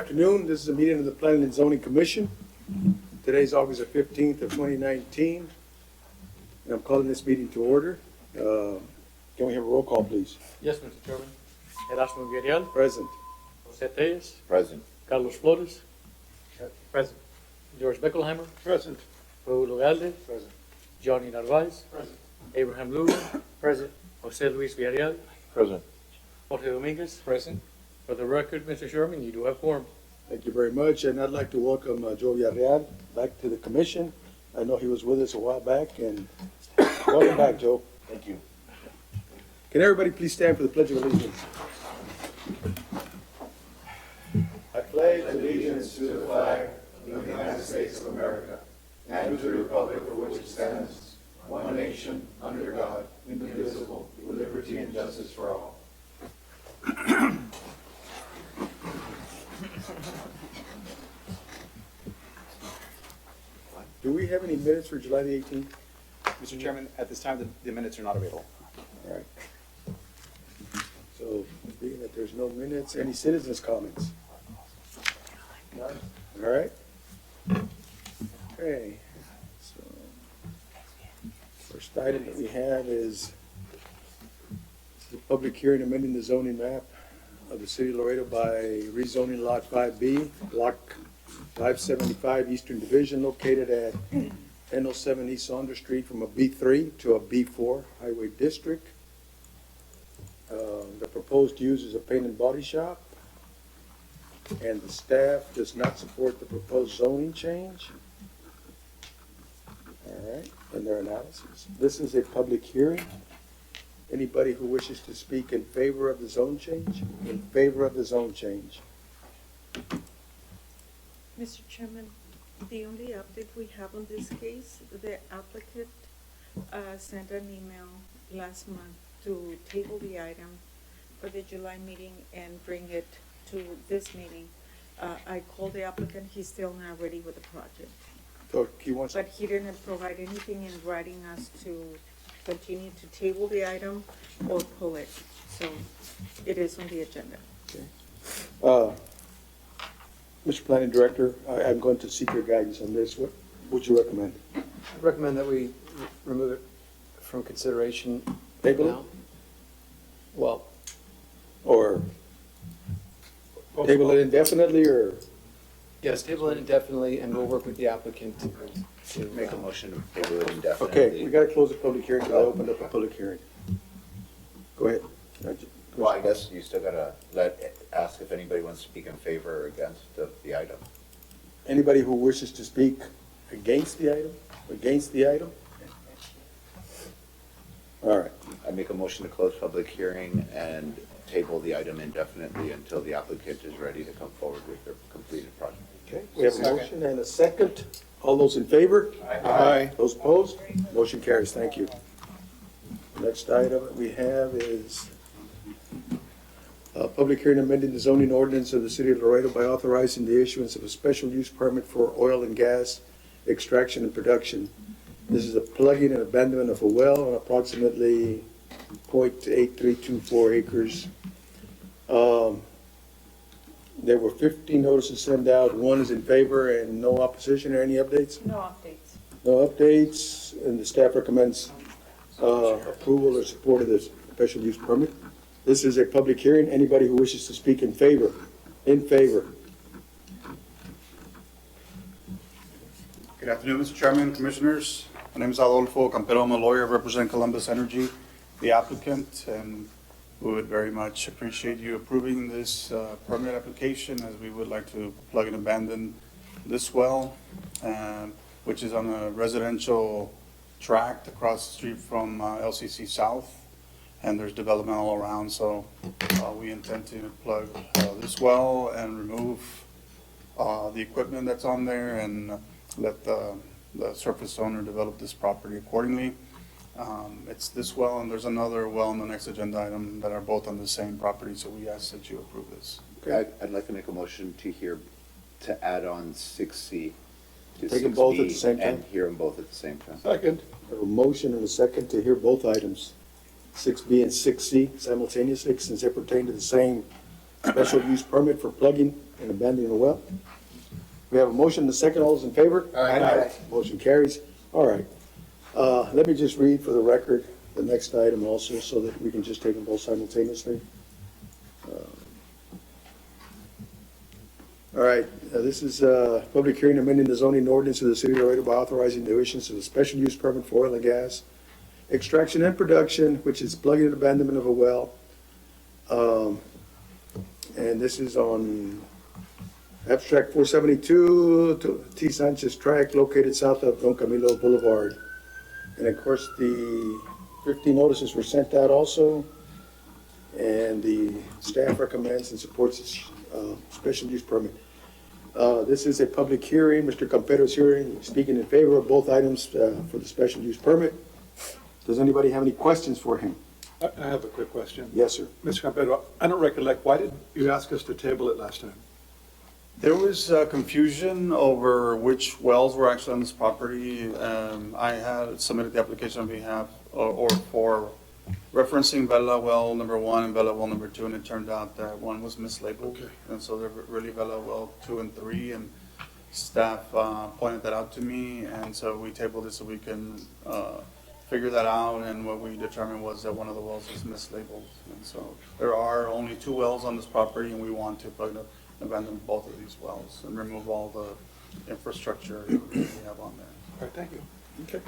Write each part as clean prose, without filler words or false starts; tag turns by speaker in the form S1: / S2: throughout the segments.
S1: Afternoon, this is a meeting of the Planning and Zoning Commission. Today's August the 15th of 2019, and I'm calling this meeting to order. Can we have a roll call, please?
S2: Yes, Mr. Chairman. Erasmo Villarreal,
S1: Present.
S2: Jose Tellez,
S3: Present.
S2: Carlos Flores,
S1: Present.
S2: George Beckelheimer,
S1: Present.
S2: Raul Ugalde,
S1: Present.
S2: Johnny Narvaez,
S1: Present.
S2: Abraham Lula,
S1: Present.
S2: Jose Luis Villarreal,
S3: Present.
S2: Jorge Dominguez.
S1: Present.
S2: For the record, Mr. Chairman, you do have quorum.
S1: Thank you very much, and I'd like to welcome Joe Villarreal back to the commission. I know he was with us a while back, and welcome back, Joe.
S3: Thank you.
S1: Can everybody please stand for the Pledge of Allegiance? I pledge allegiance to the flag of the United States of America and to the republic for which it stands, one nation, under God, indivisible, with liberty and justice for all. Do we have any minutes for July the 18th?
S4: Mr. Chairman, at this time, the minutes are not available.
S1: All right. So, being that there's no minutes, any citizens' comments? None? All right. Okay. So, first item that we have is the public hearing amending the zoning map of the city of Laredo by rezoning Lot 5B, Block 575 Eastern Division, located at 1007 East Saunders Street, from a B3 to a B4 highway district. The proposed use is a paint and body shop, and the staff does not support the proposed zoning change. All right, and their analysis. This is a public hearing. Anybody who wishes to speak in favor of the zone change? In favor of the zone change?
S5: Mr. Chairman, the only update we have on this case, the applicant sent an email last month to table the item for the July meeting and bring it to this meeting. I called the applicant, he's still not ready with the project.
S1: So he wants,
S5: But he didn't provide anything in writing us to continue to table the item or pull it. So it is on the agenda.
S1: Mr. Planning Director, I'm going to seek your guidance on this. What would you recommend?
S6: I recommend that we remove it from consideration
S1: Table it?
S6: now. Well,
S1: Or table it indefinitely, or?
S6: yes, table it indefinitely, and we'll work with the applicant to
S3: Make a motion to table it indefinitely.
S1: Okay, we gotta close the public hearing because I opened up a public hearing. Go ahead.
S3: Well, I guess you still gotta ask if anybody wants to speak in favor or against the item.
S1: Anybody who wishes to speak against the item? Against the item? All right.
S3: I make a motion to close public hearing and table the item indefinitely until the applicant is ready to come forward with their completed project.
S1: Okay, we have a motion and a second. All those in favor? Aye. Those opposed? Motion carries. Thank you. Next item that we have is public hearing amending the zoning ordinance of the city of Laredo by authorizing the issuance of a special use permit for oil and gas extraction and production. This is a plugging and abandonment of a well on approximately 0.8324 acres. There were 15 notices sent out. One is in favor and no opposition, or any updates?
S5: No updates.
S1: No updates, and the staff recommends approval or support of this special use permit. This is a public hearing. Anybody who wishes to speak in favor? In favor?
S7: Good afternoon, Mr. Chairman, Commissioners. My name is Adolfo Campero. I'm a lawyer, represent Columbus Energy, the applicant, and we would very much appreciate you approving this permit application, as we would like to plug and abandon this well, which is on a residential tract across the street from LCC South, and there's development all around, so we intend to plug this well and remove the equipment that's on there and let the surface owner develop this property accordingly. It's this well, and there's another well on the next agenda item that are both on the same property, so we ask that you approve this.
S3: I'd like to make a motion to add on 6C to 6B.
S1: Take them both at the same time?
S3: And hear them both at the same time.
S1: Second. A motion and a second to hear both items, 6B and 6C simultaneously, since they pertain to the same special use permit for plugging and abandoning a well. We have a motion and a second. All those in favor?
S4: Aye.
S1: Motion carries. All right. Let me just read for the record the next item also, so that we can just take them both simultaneously. All right, this is public hearing amending the zoning ordinance of the city of Laredo by authorizing the issuance of a special use permit for oil and gas extraction and production, which is plugging and abandonment of a well. And this is on abstract 472 to T. Sanchez Tract, located south of Don Camilo Boulevard. And of course, the 15 notices were sent out also, and the staff recommends and supports this special use permit. This is a public hearing. Mr. Campero is here speaking in favor of both items for the special use permit. Does anybody have any questions for him?
S8: I have a quick question.
S1: Yes, sir.
S8: Mr. Campero, I don't recollect, why did you ask us to table it last time?
S7: There was confusion over which wells were actually on this property. I had submitted the application on behalf or for referencing Bella well number 1 and Bella well number 2, and it turned out that one was mislabeled.
S8: Okay.
S7: And so they're really Bella well 2 and 3, and staff pointed that out to me, and so we tabled it so we can figure that out, and what we determined was that one of the wells was mislabeled. And so there are only 2 wells on this property, and we want to plug up abandon both of these wells and remove all the infrastructure that we have on there.
S8: All right, thank you.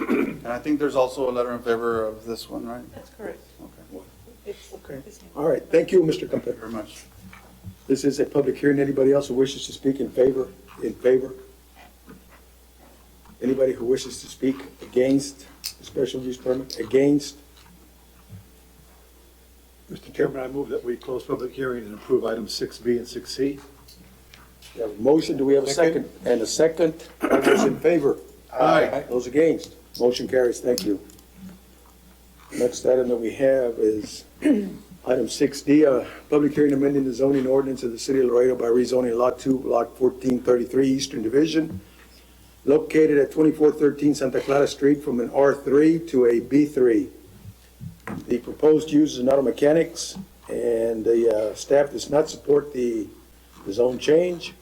S7: And I think there's also a letter in favor of this one, right?
S5: That's correct.
S7: Okay,
S5: It's
S1: Okay.
S5: the same.
S1: All right, thank you, Mr.
S7: thank you
S1: Campero.
S7: very much.
S1: This is a public hearing. Anybody else who wishes to speak in favor? In favor? Anybody who wishes to speak against the special use permit? Against?
S8: Mr. Chairman, I move that we close public hearing and approve items 6B and 6C.
S1: We have a motion. Do we have a second? And a second. All those in favor?
S8: Aye.
S1: Those against? Motion carries. Thank you. Next item that we have is item 6D, public hearing amending the zoning ordinance of the city of Laredo by rezoning Lot 2, Block 1433, Eastern Division, located at 2413 Santa Clara Street, from an R3 to a B3. The proposed use is auto mechanics, and the staff does not support the zone change.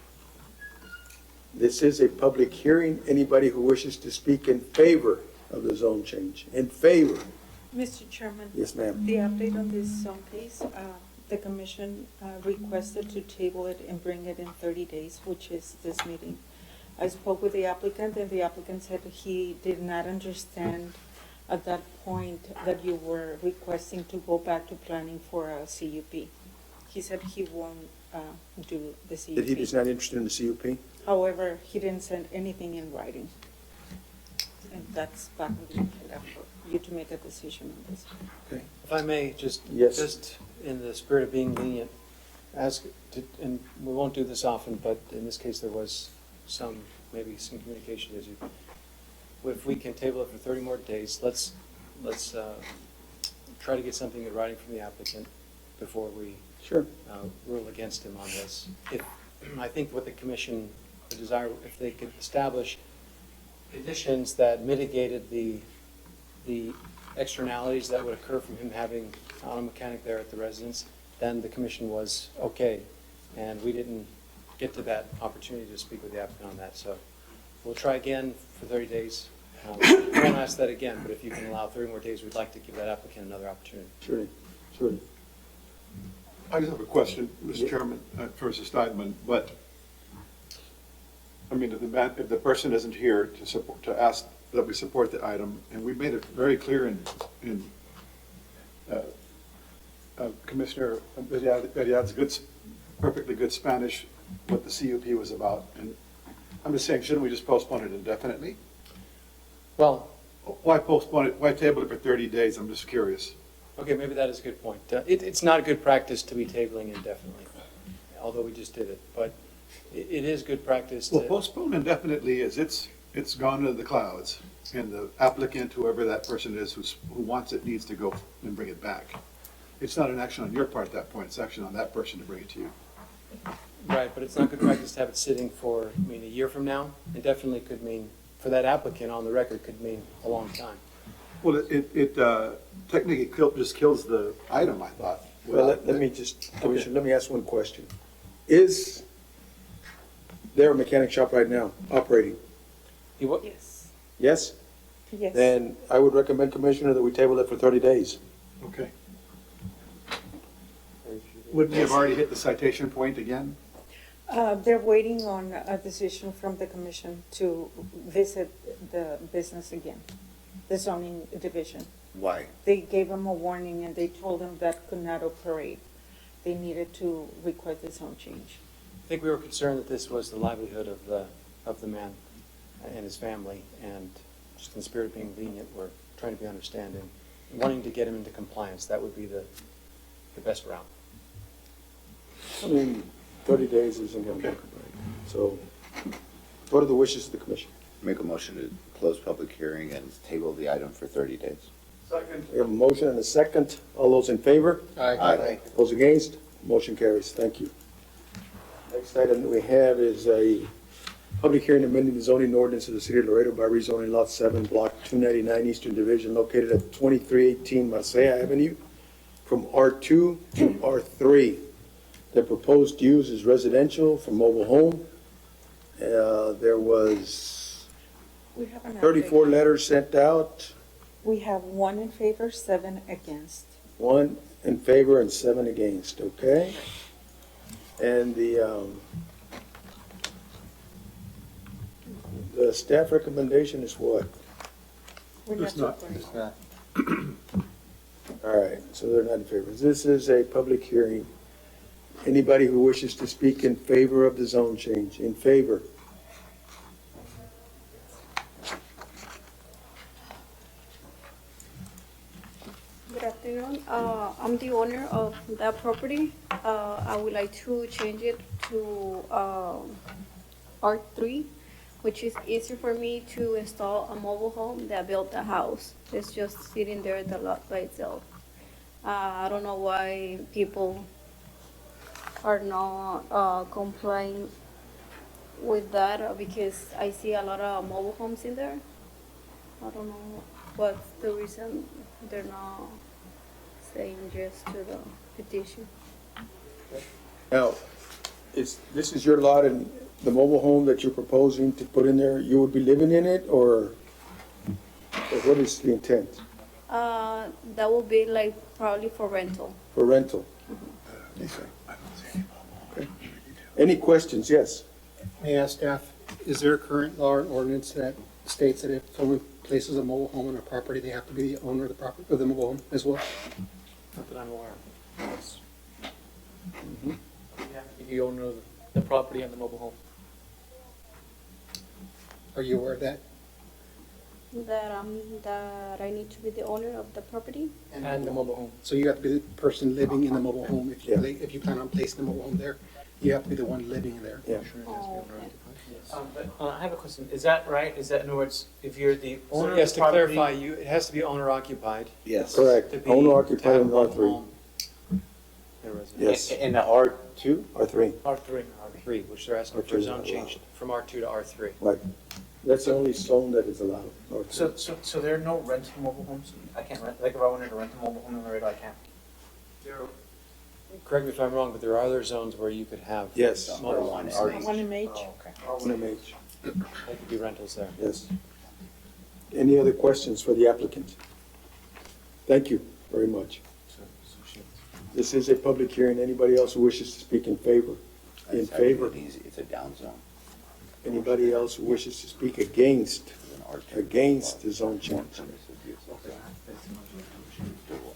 S1: This is a public hearing. Anybody who wishes to speak in favor of the zone change? In favor?
S5: Mr. Chairman,
S1: Yes, ma'am.
S5: the update on this zone case, the commission requested to table it and bring it in 30 days, which is this meeting. I spoke with the applicant, and the applicant said he did not understand at that point that you were requesting to go back to planning for a CUP. He said he won't do the CUP.
S1: That he is not interested in the CUP?
S5: However, he didn't send anything in writing. And that's back on the agenda for you to make a decision on this.
S1: Okay.
S6: If I may, just,
S1: Yes.
S6: just in the spirit of being lenient, ask, and we won't do this often, but in this case, there was maybe some communication issue. If we can table it for 30 more days, let's try to get something in writing from the applicant before we
S1: Sure.
S6: rule against him on this. I think what the commission would desire, if they could establish conditions that mitigated the externalities that would occur from him having an auto mechanic there at the residence, then the commission was okay. And we didn't get to that opportunity to speak with the applicant on that. So we'll try again for 30 days. We won't ask that again, but if you can allow 30 more days, we'd like to give that applicant another opportunity.
S1: Surely, surely.
S8: I just have a question, Mr. Chairman, Mr. Steinman, but, I mean, if the person isn't here to support, to ask that we support the item, and we made it very clear in Commissioner Mediad's perfectly good Spanish, what the CUP was about, and I'm just saying, shouldn't we just postpone it indefinitely?
S6: Well,
S8: Why postpone it, why table it for 30 days, I'm just curious.
S6: okay, maybe that is a good point. It's not a good practice to be tabling indefinitely, although we just did it. But it is good practice
S8: Well,
S6: to,
S8: postpone indefinitely is it's gone into the clouds, and the applicant, whoever that person is who wants it, needs to go and bring it back. It's not an action on your part at that point, it's action on that person to bring it to you.
S6: right, but it's not good practice to have it sitting for, a year from now. Indefinitely could mean, for that applicant on the record, could mean a long time.
S8: Well, it technically just kills the item, I thought.
S1: Well, let me just, Commissioner, let me ask one question. Is They're a mechanic shop right now, operating.
S6: You what?
S5: Yes,
S1: Yes?
S5: yes.
S1: Then I would recommend, Commissioner, that we table it for 30 days.
S8: Okay. Wouldn't we have already hit the citation point again?
S5: They're waiting on a decision from the commission to visit the business again, the zoning division.
S3: Why?
S5: They gave them a warning and they told them that could not operate. They needed to request the zone change.
S6: I think we were concerned that this was the livelihood of the man and his family, and just in the spirit of being lenient, we're trying to be understanding, wanting to get him into compliance. That would be the best route.
S1: I mean, 30 days isn't going to work. So what are the wishes of the commission?
S3: Make a motion to close public hearing and table the item for 30 days.
S1: We have a motion and a second. All those in favor?
S3: Aye.
S1: Those against? Motion carries. Thank you. Next item that we have is a public hearing amending the zoning ordinance of the city of Laredo by rezoning Lot 7, Block 299, Eastern Division, located at 2318 Marcea Avenue, from R2 to R3. The proposed use is residential for mobile home. There was
S5: We have an
S1: 34
S5: update.
S1: letters sent out,
S5: We have 1 in favor, 7 against.
S1: 1 in favor and 7 against, okay? And the staff recommendation is what?
S5: We're not
S8: It's not.
S5: supporting.
S1: All right, so they're not in favor. This is a public hearing. Anybody who wishes to speak in favor of the zone change, in favor?
S9: Good afternoon. I'm the owner of that property. I would like to change it to R3, which is easier for me to install a mobile home that built the house. It's just sitting there, the lot by itself. I don't know why people are not complying with that because I see a lot of mobile homes in there. I don't know what's the reason they're not saying yes to the petition.
S1: Now, this is your lot and the mobile home that you're proposing to put in there, you would be living in it or what is the intent?
S9: That will be like probably for rental.
S1: For rental? Okay. Any questions? Yes.
S10: May I ask staff, is there a current law or ordinance that states that if someone places a mobile home on a property, they have to be the owner of the property, of the mobile home as well?
S6: Not that I'm aware of.
S2: You have to be the owner of the property and the mobile home.
S10: Are you aware of that?
S9: That I need to be the owner of the property.
S2: And the mobile home.
S10: So you have to be the person living in the mobile home. If you,
S1: Yeah.
S10: if you plan on placing the mobile home there, you have to be the one living there.
S1: Yeah.
S9: Oh, okay.
S2: I have a question. Is that right? Is that, in other words, if you're the owner of
S6: Yes,
S2: the
S6: to
S2: property?
S6: clarify, it has to be owner occupied.
S3: Yes.
S1: Correct.
S6: To be-
S1: Owner
S6: to
S1: occupied
S6: have
S1: in
S6: a mobile
S1: R3.
S6: home in a residence.
S1: Yes.
S3: In the R2?
S1: R3.
S2: R3.
S6: R3, which they're asking for
S1: R2
S6: a zone
S1: is
S6: change from R2 to R3.
S1: Right. That's the only zone that is allowed. R3.
S2: So there are no rental mobile homes? I can't rent, like if I wanted to rent a mobile home in Laredo, I can't?
S6: Correct me if I'm wrong, but there are other zones where you could have.
S1: Yes.
S6: Mobile
S3: R1
S6: homes.
S3: and
S5: One in H.
S2: Oh, okay.
S1: R1MH.
S6: There could be rentals there.
S1: Yes. Any other questions for the applicant? Thank you very much. This is a public hearing. Anybody else who wishes to speak in favor? In
S3: It's actually
S1: favor?
S3: easy. It's a down zone.
S1: Anybody else who wishes to speak against,
S3: It's an R2.
S1: against the zone change?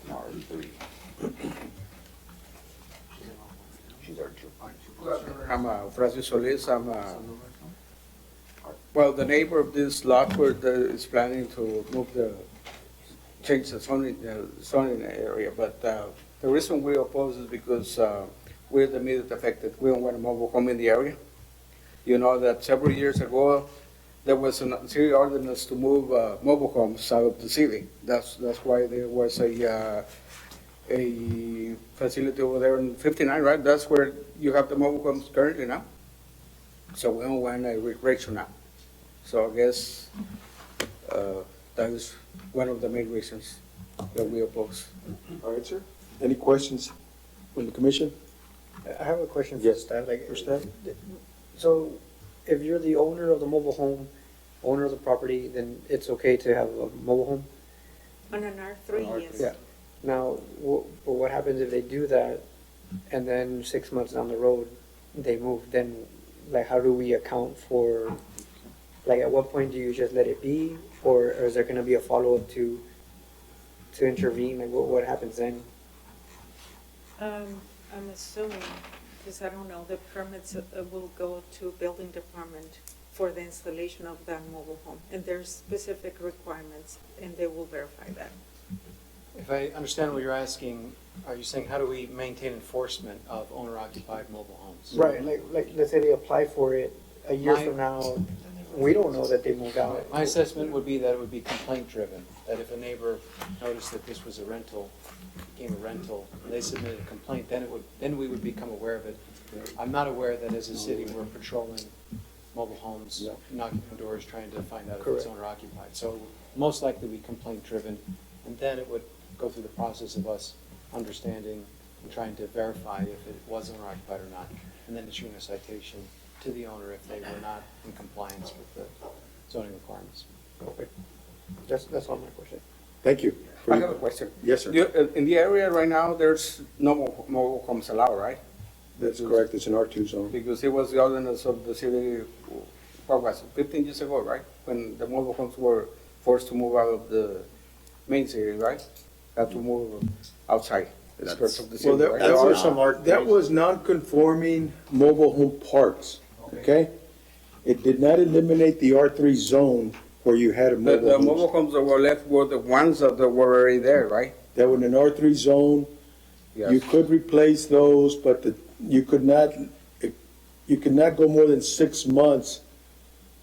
S3: R3. She's R2.
S11: I'm Francis Solis. I'm well, the neighbor of this lot where is planning to change the zoning area. But the reason we oppose is because we're the immediate affected. We don't want a mobile home in the area. You know that several years ago, there was a city ordinance to move mobile homes out of the city. That's why there was a facility over there in 59, right? That's where you have the mobile homes currently now. So we don't want a recreation now. So I guess that is one of the main reasons that we oppose.
S1: All right, sir. Any questions from the commission?
S12: I have a question for
S1: Yes.
S12: staff, like,
S1: For staff?
S12: so if you're the owner of the mobile home, owner of the property, then it's okay to have a mobile home?
S5: On an R3, yes.
S12: Yeah. Now, but what happens if they do that and then 6 months down the road, they move? Then, like, how do we account for, like, at what point do you just let it be? Or is there gonna be a follow-up to intervene? Like, what happens then?
S5: I'm assuming, because I don't know, the permits will go to building department for the installation of that mobile home. And there's specific requirements, and they will verify that.
S6: If I understand what you're asking, are you saying how do we maintain enforcement of owner-occupied mobile homes?
S12: Right, like, let's say they apply for it a year
S6: My-
S12: from now, we don't know that they moved out.
S6: My assessment would be that it would be complaint-driven, that if a neighbor noticed that this was a rental, became a rental, and they submitted a complaint, then we would become aware of it. I'm not aware that as a city, we're patrolling mobile homes, knocking on doors, trying to find out if it's
S12: Correct.
S6: owner-occupied. So it would most likely be complaint-driven, and then it would go through the process of us understanding and trying to verify if it was owner-occupied or not, and then issuing a citation to the owner if they were not in compliance with the zoning requirements.
S12: Okay. That's all my question.
S1: Thank you.
S11: I have a question.
S1: Yes, sir.
S11: In the area right now, there's no mobile homes allowed, right?
S1: That's correct. It's an R2 zone.
S11: Because it was the ordinance of the city, what was it, 15 years ago, right? When the mobile homes were forced to move out of the main city, right? Had to move outside the skirts of the city,
S1: Well,
S11: right?
S1: there are some that was non-conforming mobile home parks, okay? It did not eliminate the R3 zone where you had a
S11: The
S1: mobile
S11: mobile
S1: home.
S11: homes that were left were the ones that were already there, right?
S1: That were in an R3 zone, you
S11: Yes.
S1: could replace those, but you could not go more than 6 months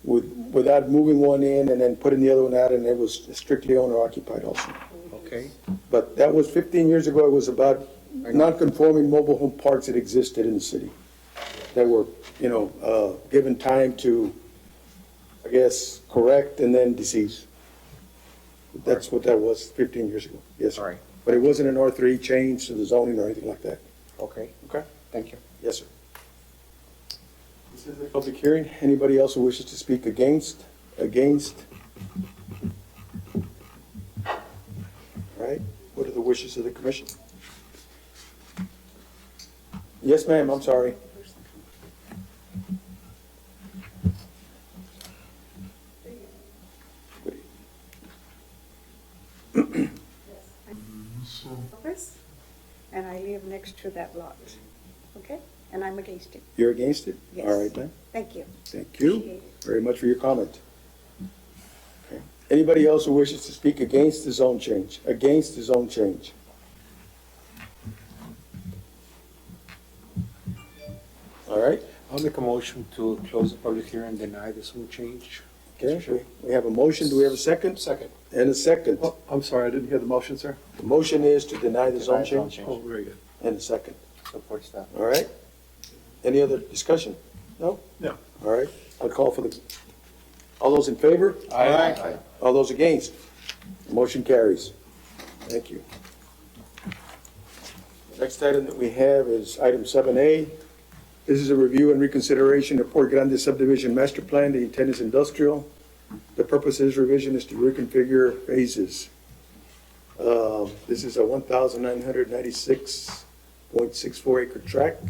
S1: without moving one in and then putting the other one out, and it was strictly owner occupied also.
S11: Okay.
S1: But that was 15 years ago. It was about non-conforming mobile home parks that existed in the city that were, given time to, I guess, correct and then decease. That's what that was 15 years ago. Yes, sir.
S11: All right.
S1: But it wasn't an R3 change to the zoning or anything like that.
S11: Okay.
S1: Okay.
S11: Thank you.
S1: Yes, sir. This is a public hearing. Anybody else who wishes to speak against? All right. What are the wishes of the commission? Yes, ma'am. I'm sorry.
S13: Lopez, and I live next to that lot, okay? And I'm against it.
S1: You're against it?
S13: Yes.
S1: All right, ma'am.
S13: Thank you.
S1: Thank you
S13: Appreciate it.
S1: very much for your comment. Okay. Anybody else who wishes to speak against the zone change? Against the zone change? All right,
S10: I'll make a motion to close the public hearing and deny this zone change.
S1: okay. We have a motion. Do we have a second?
S10: Second.
S1: And a second.
S8: Oh, I'm sorry, I didn't hear the motion, sir.
S1: The motion is to deny the zone change?
S8: Oh, very good.
S1: And a second.
S6: Supports that.
S1: All right. Any other discussion? No?
S8: No.
S1: All right. I'll call for all those in favor?
S8: Aye.
S1: All those against? Motion carries. Thank you. Next item that we have is item 7A. This is a review and reconsideration of Port Grande subdivision master plan. The intent is industrial. The purpose of this revision is to reconfigure phases. This is a 1,996.64 acre tract.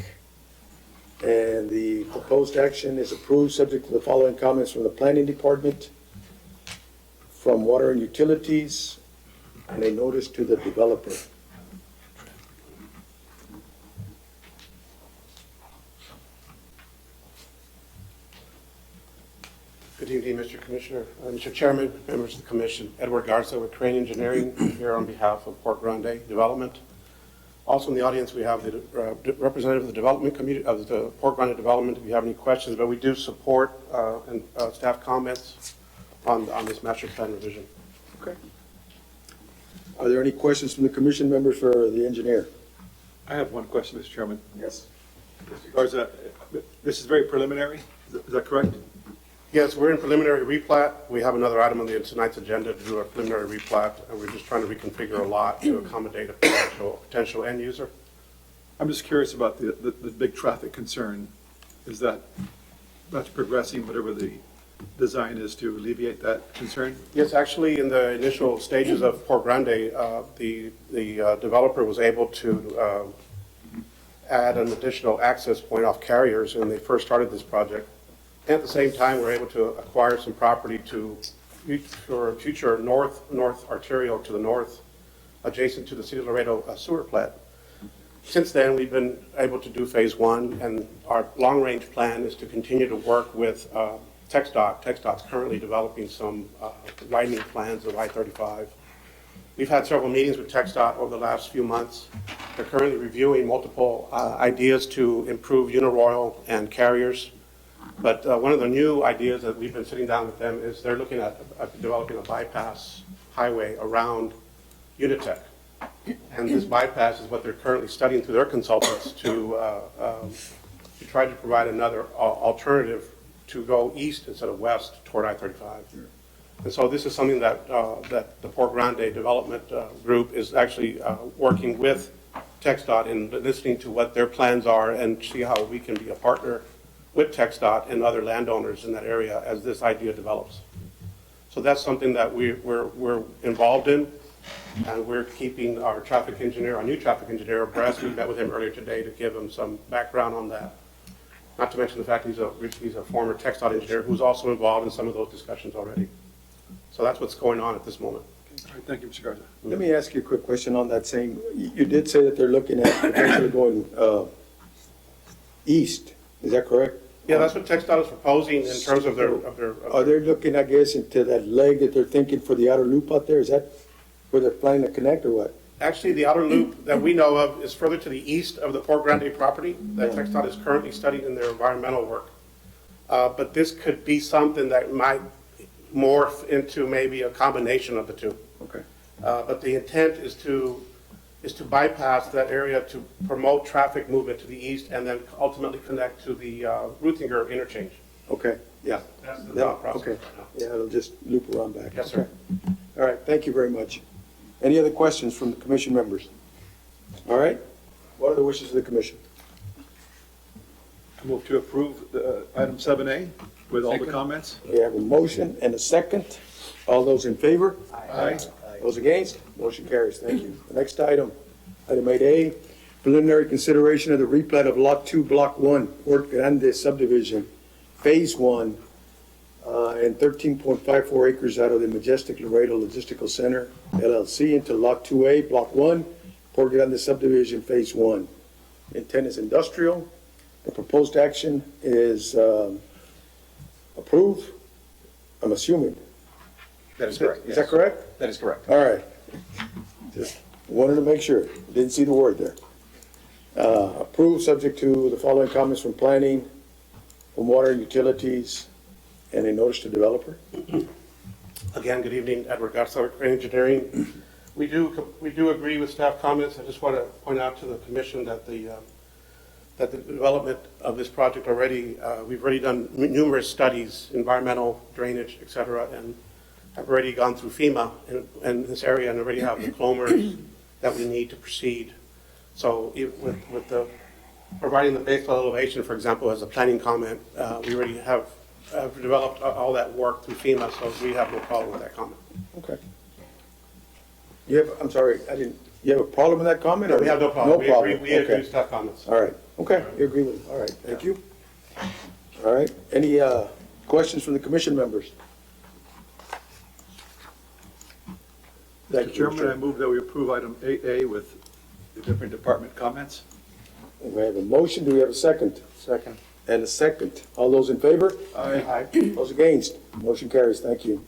S1: And the proposed action is approved subject to the following comments from the planning department, from water and utilities, and a notice to the developer.
S14: Good evening, Mr. Commissioner, Mr. Chairman, members of the commission. Edward Garza with Crane Engineering here on behalf of Port Grande Development. Also in the audience, we have the representative of the development community of the Port Grande Development. If you have any questions, but we do support and staff comments on this master plan revision.
S1: Okay. Are there any questions from the commission members for the engineer?
S8: I have one question, Mr. Chairman.
S1: Yes.
S8: Mr. Garza, this is very preliminary, is that correct?
S14: Yes, we're in preliminary replat. We have another item on tonight's agenda to do a preliminary replat, and we're just trying to reconfigure a lot to accommodate a potential end user.
S8: I'm just curious about the big traffic concern. Is that that's progressing, whatever the design is to alleviate that concern?
S14: Yes, actually, in the initial stages of Port Grande, the developer was able to add an additional access point off carriers when they first started this project. And at the same time, we're able to acquire some property for future north arterial to the north, adjacent to the City of Laredo sewer plant. Since then, we've been able to do phase one, and our long-range plan is to continue to work with TxDOT. TxDOT's currently developing some widening plans of I-35. We've had several meetings with TxDOT over the last few months. They're currently reviewing multiple ideas to improve Uniroyal and carriers. But one of the new ideas that we've been sitting down with them is they're looking at developing a bypass highway around Unitech. And this bypass is what they're currently studying through their consultants to try to provide another alternative to go east instead of west toward I-35. And so this is something that the Port Grande Development Group is actually working with TxDOT and listening to what their plans are and see how we can be a partner with TxDOT and other landowners in that area as this idea develops. So that's something that we're involved in, and we're keeping our traffic engineer, our new traffic engineer, abreast. We met with him earlier today to give him some background on that. Not to mention the fact he's a former TxDOT engineer who's also involved in some of those discussions already. So that's what's going on at this moment.
S8: All right, thank you, Mr. Garza.
S1: Let me ask you a quick question on that same, you did say that they're looking at potentially going east, is that correct?
S14: Yeah, that's what TxDOT is proposing in terms of their.
S1: Are they looking, I guess, into that leg that they're thinking for the outer loop out there? Is that where they're planning to connect or what?
S14: Actually, the outer loop that we know of is further to the east of the Port Grande property that TxDOT is currently studying in their environmental work. But this could be something that might morph into maybe a combination of the two.
S1: Okay.
S14: But the intent is to bypass that area to promote traffic movement to the east and then ultimately connect to the Ruthinger interchange.
S1: Okay, yeah.
S14: That's the thought process.
S1: Okay, yeah, it'll just loop around back.
S14: Yes, sir.
S1: Okay. All right, thank you very much. Any other questions from the commission members? All right, what are the wishes of the commission?
S8: I move to approve the item 7A with all the comments.
S1: We have a motion and a second. All those in favor?
S8: Aye.
S1: Those against? Motion carries. Thank you. The next item, item 8A, preliminary consideration of the replat of Lot 2, Block 1, Port Grande subdivision, Phase 1, and 13.54 acres out of the Majestic Laredo Logistical Center, LLC, into Lot 2A, Block 1, Port Grande subdivision, Phase 1. Intent is industrial. The proposed action is approve, I'm assuming.
S4: That is correct.
S1: Is that correct?
S4: That is correct.
S1: All right. Just wanted to make sure. Didn't see the word there. Approved, subject to the following comments from planning, from water and utilities, and a notice to developer.
S14: Again, good evening, Edward Garza, Crane Engineering. We do agree with staff comments. I just want to point out to the commission that the development of this project already, we've already done numerous studies, environmental, drainage, et cetera, and have already gone through FEMA in this area and already have the clomers that we need to proceed. So with the providing the base flood elevation, for example, as a planning comment, we already have developed all that work through FEMA, so we have no problem with that comment.
S1: Okay. You have, I'm sorry, you have a problem with that comment?
S14: No,
S1: or
S14: we have no problem.
S1: No problem.
S14: We agree
S1: Okay.
S14: with staff comments.
S1: All right. Okay, you agree with it. All right, thank you. All right, any questions from the commission members? Thank
S8: Mr.
S1: you,
S8: Chairman, I move that we approve item 8A with the different department comments.
S1: We have a motion, do we have a second?
S12: Second.
S1: And a second. All those in favor?
S8: Aye.
S1: Those against? Motion carries, thank you.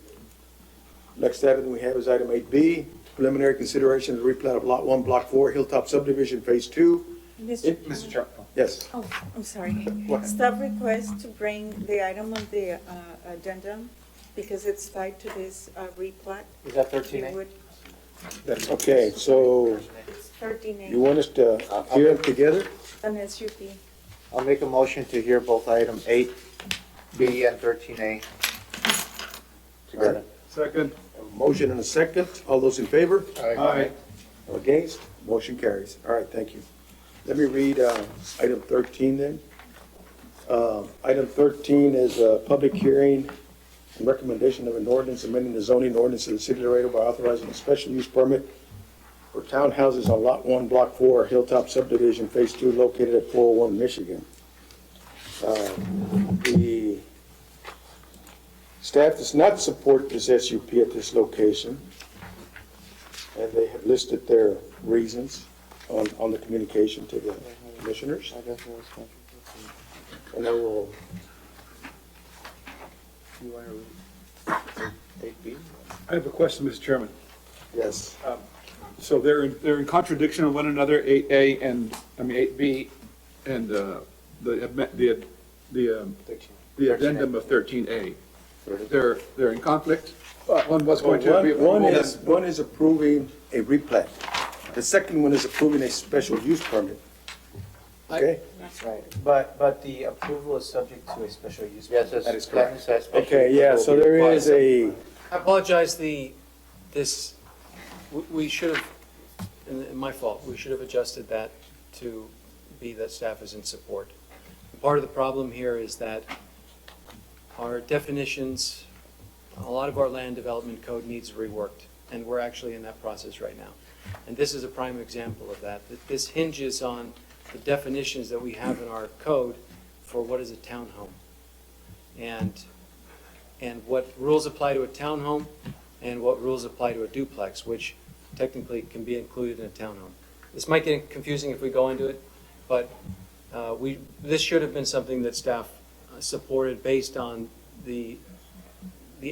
S1: Next item we have is item 8B, preliminary consideration of the replat of Lot 1, Block 4, Hilltop Subdivision, Phase 2.
S4: Mr. Chairman.
S1: Yes.
S5: Oh, I'm sorry. Staff request to bring the item on the addendum because it's tied to this replat.
S12: Is that
S5: If you
S12: 13A?
S5: would-
S1: Okay, so
S5: It's 13A,
S1: you want us to hear them together?
S5: an SUP.
S12: I'll make a motion to hear both item 8B and 13A together.
S8: Second.
S1: A motion and a second. All those in favor?
S8: Aye.
S1: Against? Motion carries. All right, thank you. Let me read item 13 then. Item 13 is a public hearing and recommendation of an ordinance amending the zoning ordinance of the city of Laredo by authorizing a special use permit for townhouses on Lot 1, Block 4, Hilltop Subdivision, Phase 2, located at 401 Michigan. The staff does not support this SUP at this location, and they have listed their reasons on the communication to the commissioners. And I will,
S8: I have a question, Mr. Chairman.
S1: yes.
S8: So they're in contradiction of one another, 8A and, 8B, and the addendum of 13A. They're in conflict? One was going to be.
S1: One is approving a replat. The second one is approving a special use permit. Okay?
S6: Right, but the approval is subject to a special use.
S3: Yes,
S6: permit.
S3: that is correct.
S1: Okay, yeah, so there is a,
S6: I apologize, we should have, and my fault, we should have adjusted that to be that staff is in support. Part of the problem here is that our definitions, a lot of our land development code needs reworked, and we're actually in that process right now. And this is a prime example of that. This hinges on the definitions that we have in our code for what is a townhome. And what rules apply to a townhome and what rules apply to a duplex, which technically can be included in a townhome. This might get confusing if we go into it, but this should have been something that staff supported based on the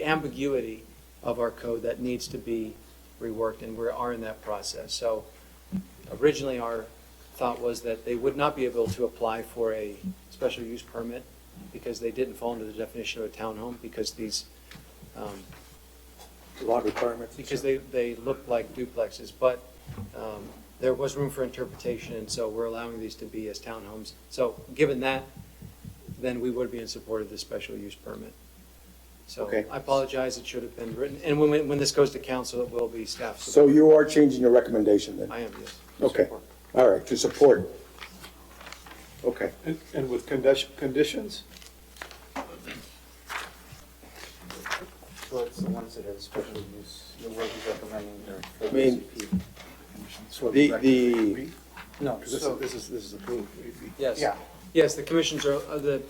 S6: ambiguity of our code that needs to be reworked, and we are in that process. So originally our thought was that they would not be able to apply for a special use permit because they didn't fall into the definition of a townhome, because these
S1: lot requirements.
S6: because they look like duplexes, but there was room for interpretation, and so we're allowing these to be as townhomes. So given that, then we would be in support of the special use permit. So
S1: Okay.
S6: I apologize, it should have been written, and when this goes to council, it will be staff
S1: So
S6: support.
S1: you are changing your recommendation then?
S6: I am, yes.
S1: Okay.
S6: Support.
S1: All right, to support. Okay.
S8: And with conditions?
S6: So it's the ones that are special use, the way he's recommending are.
S1: I mean, the,
S6: No,
S8: Because
S6: so,
S8: this is approved.
S6: yes.
S12: Yeah.
S6: Yes, the commissions are, the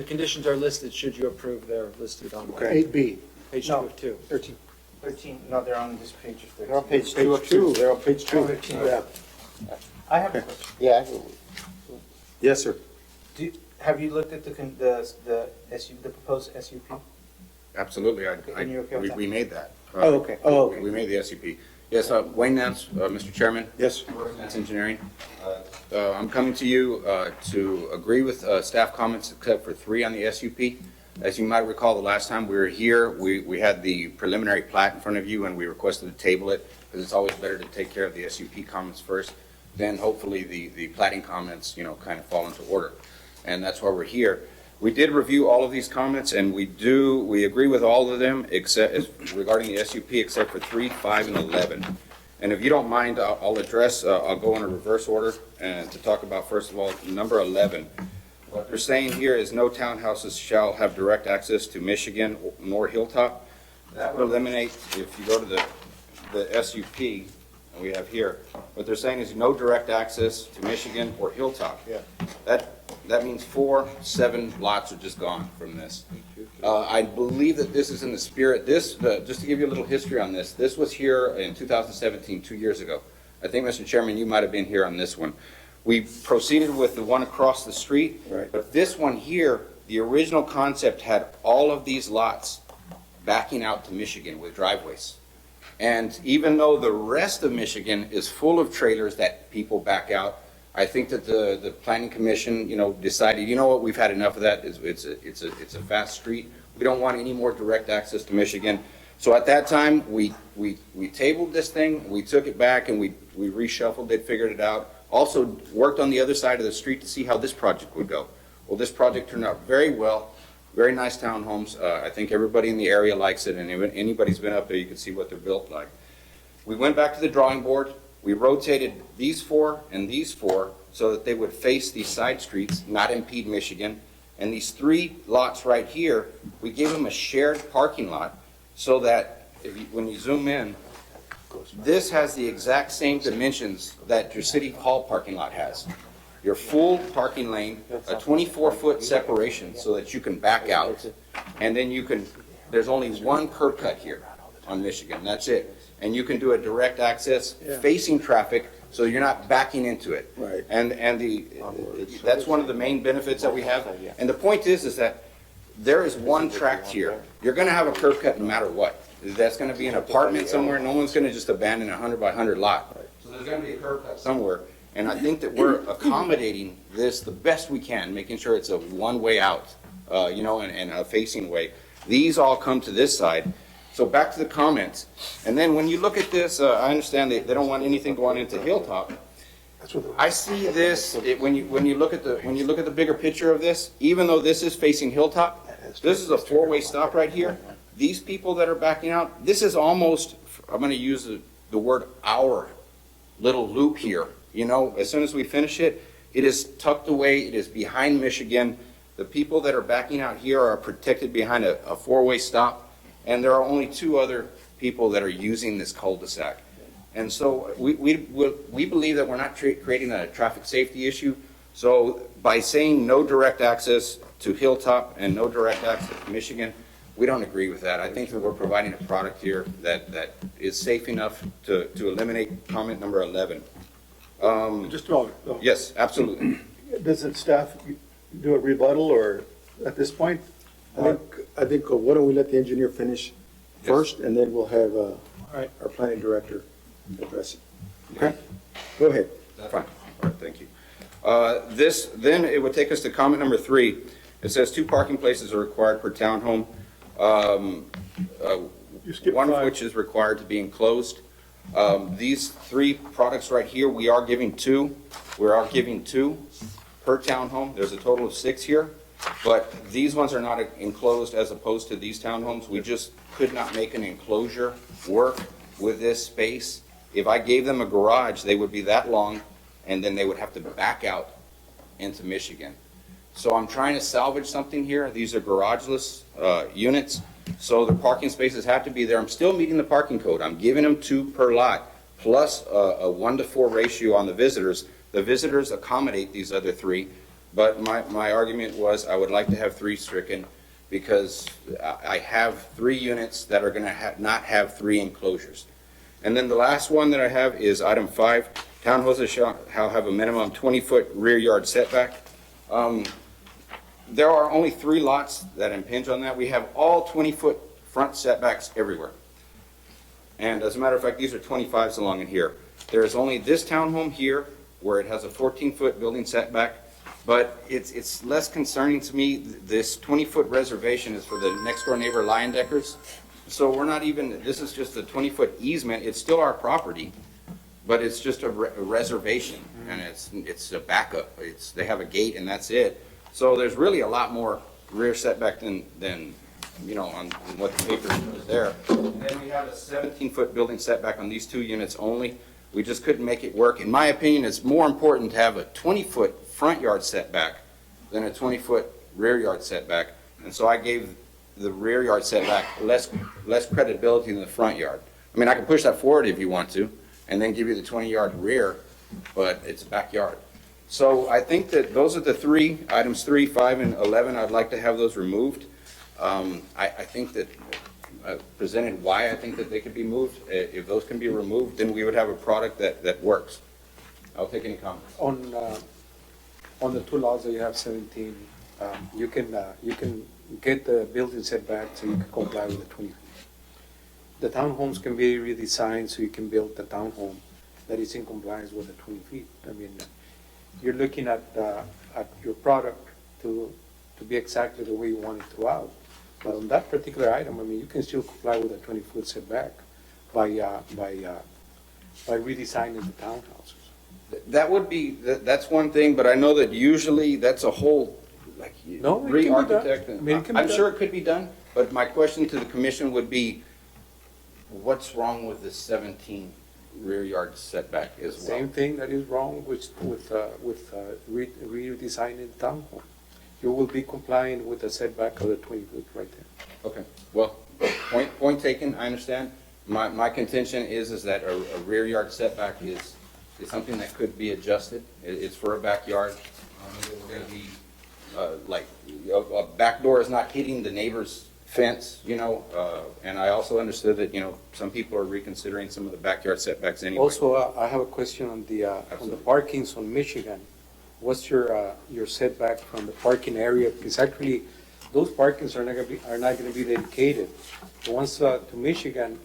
S6: conditions are listed, should you approve, they're listed on
S1: Okay.
S8: 8B.
S6: page
S12: No.
S6: 2 of 2.
S12: 13, no, they're on this page of 13.
S10: They're on page
S1: page 2, they're on page 2. Yeah.
S12: I have a question.
S3: Yeah.
S1: Yes, sir.
S12: Have you looked at the proposed SUP?
S3: Absolutely,
S12: And you're okay with that?
S3: we made that.
S1: Oh, okay. Oh, okay.
S3: We made the SUP. Yes, Wayne Nance, Mr. Chairman.
S1: Yes.
S3: Nance Engineering. I'm coming to you to agree with staff comments except for 3 on the SUP. As you might recall, the last time we were here, we had the preliminary plat in front of you and we requested to table it because it's always better to take care of the SUP comments first. Then hopefully the platting comments, kind of fall into order. And that's why we're here. We did review all of these comments, and we agree with all of them except regarding the SUP, except for 3, 5, and 11. And if you don't mind, I'll go in a reverse order and to talk about, first of all, number 11. What they're saying here is no townhouses shall have direct access to Michigan nor Hilltop. That would eliminate, if you go to the SUP, and we have here, what they're saying is no direct access to Michigan or Hilltop.
S1: Yeah.
S3: That means 4, 7 lots are just gone from this. I believe that this is in the spirit, just to give you a little history on this, this was here in 2017, 2 years ago. I think, Mr. Chairman, you might have been here on this one. We proceeded with the one across the street.
S1: Right.
S3: But this one here, the original concept had all of these lots backing out to Michigan with driveways. And even though the rest of Michigan is full of trailers that people back out, I think that the planning commission, decided, you know what, we've had enough of that. It's a fast street. We don't want any more direct access to Michigan. So at that time, we tabled this thing, we took it back, and we reshuffled it, figured it out. Also worked on the other side of the street to see how this project would go. Well, this project turned out very well. Very nice townhomes. I think everybody in the area likes it, and if anybody's been up there, you can see what they're built like. We went back to the drawing board. We rotated these 4 and these 4 so that they would face these side streets, not impede Michigan. And these 3 lots right here, we gave them a shared parking lot so that when you zoom in, this has the exact same dimensions that your city hall parking lot has. Your full parking lane, a 24-foot separation so that you can back out. And then there's only one curb cut here on Michigan, that's it. And you can do a direct access facing traffic, so you're not backing into it.
S1: Right.
S3: And that's one of the main benefits that we have. And the point is that there is one tract here. You're gonna have a curb cut no matter what. That's gonna be an apartment somewhere, no one's gonna just abandon a 100 by 100 lot. So there's gonna be a curb cut somewhere. And I think that we're accommodating this the best we can, making sure it's a one-way out, and a facing way. These all come to this side. So back to the comments. And then when you look at this, I understand they don't want anything going into Hilltop. I see this, when you look at the bigger picture of this, even though this is facing Hilltop, this is a 4-way stop right here. These people that are backing out, this is almost, I'm going to use the word our little loop here. As soon as we finish it, it is tucked away, it is behind Michigan. The people that are backing out here are protected behind a 4-way stop, and there are only 2 other people that are using this cul-de-sac. And so we believe that we're not creating a traffic safety issue. So by saying no direct access to Hilltop and no direct access to Michigan, we don't agree with that. I think that we're providing a product here that is safe enough to eliminate comment number 11.
S8: Just a moment.
S3: Yes, absolutely.
S8: Does the staff do a rebuttal or at this point?
S1: I think, why don't we let the engineer finish first, and then we'll have our planning director address it.
S8: Okay.
S1: Go ahead.
S3: Fine. All right, thank you. Then it would take us to comment number 3. It says 2 parking places are required per townhome,
S8: You skipped
S3: one of
S8: 5.
S3: which is required to be enclosed. These 3 products right here, we are giving 2. We are giving 2 per townhome. There's a total of 6 here, but these ones are not enclosed as opposed to these townhomes. We just could not make an enclosure work with this space. If I gave them a garage, they would be that long, and then they would have to back out into Michigan. So I'm trying to salvage something here. These are garageless units, so the parking spaces have to be there. I'm still meeting the parking code. I'm giving them 2 per lot, plus a 1-to-4 ratio on the visitors. The visitors accommodate these other 3, but my argument was I would like to have 3 stricken because I have 3 units that are going to not have 3 enclosures. And then the last one that I have is item 5. Townhouses shall have a minimum 20-foot rear yard setback. There are only 3 lots that impinge on that. We have all 20-foot front setbacks everywhere. And as a matter of fact, these are 25s along in here. There is only this townhome here where it has a 14-foot building setback, but it's less concerning to me. This 20-foot reservation is for the next door neighbor Leyendeckers. So we're not even, this is just a 20-foot easement. It's still our property, but it's just a reservation, and it's a backup. They have a gate and that's it. So there's really a lot more rear setback than on what the paper is there. And then we have a 17-foot building setback on these 2 units only. We just couldn't make it work. In my opinion, it's more important to have a 20-foot front yard setback than a 20-foot rear yard setback. And so I gave the rear yard setback less credibility than the front yard. I mean, I can push that forward if you want to, and then give you the 20-yard rear, but it's a backyard. So I think that those are the 3 items, 3, 5, and 11. I'd like to have those removed. I think that presented why I think that they could be moved. If those can be removed, then we would have a product that works. I'll take any comments.
S6: On the 2 lots that you have 17, you can get the building setback so you can comply with the 20 feet. The townhomes can be redesigned so you can build the townhome that is in compliance with the 20 feet. I mean, you're looking at your product to be exactly the way you want it throughout. But on that particular item, I mean, you can still comply with a 20-foot setback by redesigning the townhouses.
S3: That's one thing, but I know that usually that's a whole,
S6: No, it can be done.
S3: re-architect.
S6: I mean, it can be
S3: I'm
S6: done.
S3: sure it could be done, but my question to the commission would be, what's wrong with the 17 rear yard setback as well?
S6: Same thing that is wrong with redesigning the townhome.
S11: you will be complying with the setback of the 20 foot right there.
S3: Okay, well, point taken, I understand. My contention is that a rear yard setback is something that could be adjusted. It's for a backyard. We're gonna be, like, a back door is not hitting the neighbor's fence, you know, and I also understood that, you know, some people are reconsidering some of the backyard setbacks anyway.
S11: Also, I have a question on the
S3: Absolutely.
S11: parkings on Michigan. What's your setback from the parking area? Because actually, those parkings are not gonna be dedicated. The ones to Michigan,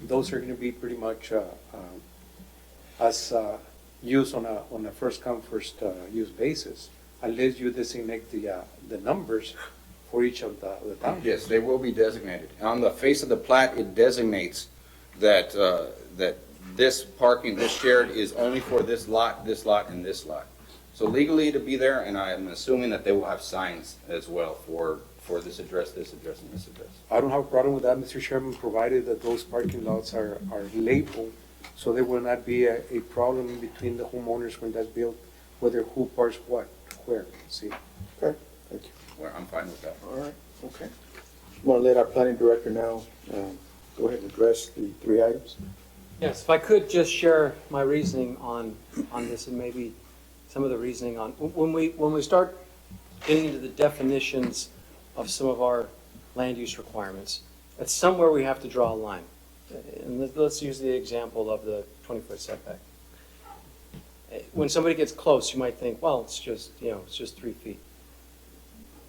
S11: those are gonna be pretty much as used on a first come, first use basis, unless you designate the numbers for each of the towns.
S3: Yes, they will be designated. On the face of the plat, it designates that, that this parking, this shared is only for this lot, and this lot. So legally to be there, and I am assuming that they will have signs as well for this address, and this address.
S11: I don't have a problem with that, Mr. Chairman, provided that those parking lots are labeled, so there will not be a problem between the homeowners when that's built, whether who parks what, where, see.
S1: Okay, thank you.
S3: Where I'm fine with that.
S1: All right, okay. I'm gonna let our planning director now, go ahead and address the 3 items.
S6: Yes, if I could just share my reasoning on this, and maybe some of the reasoning on, when we start getting into the definitions of some of our land use requirements, at somewhere we have to draw a line. And let's use the example of the 20-foot setback. When somebody gets close, you might think, well, it's just 3 feet.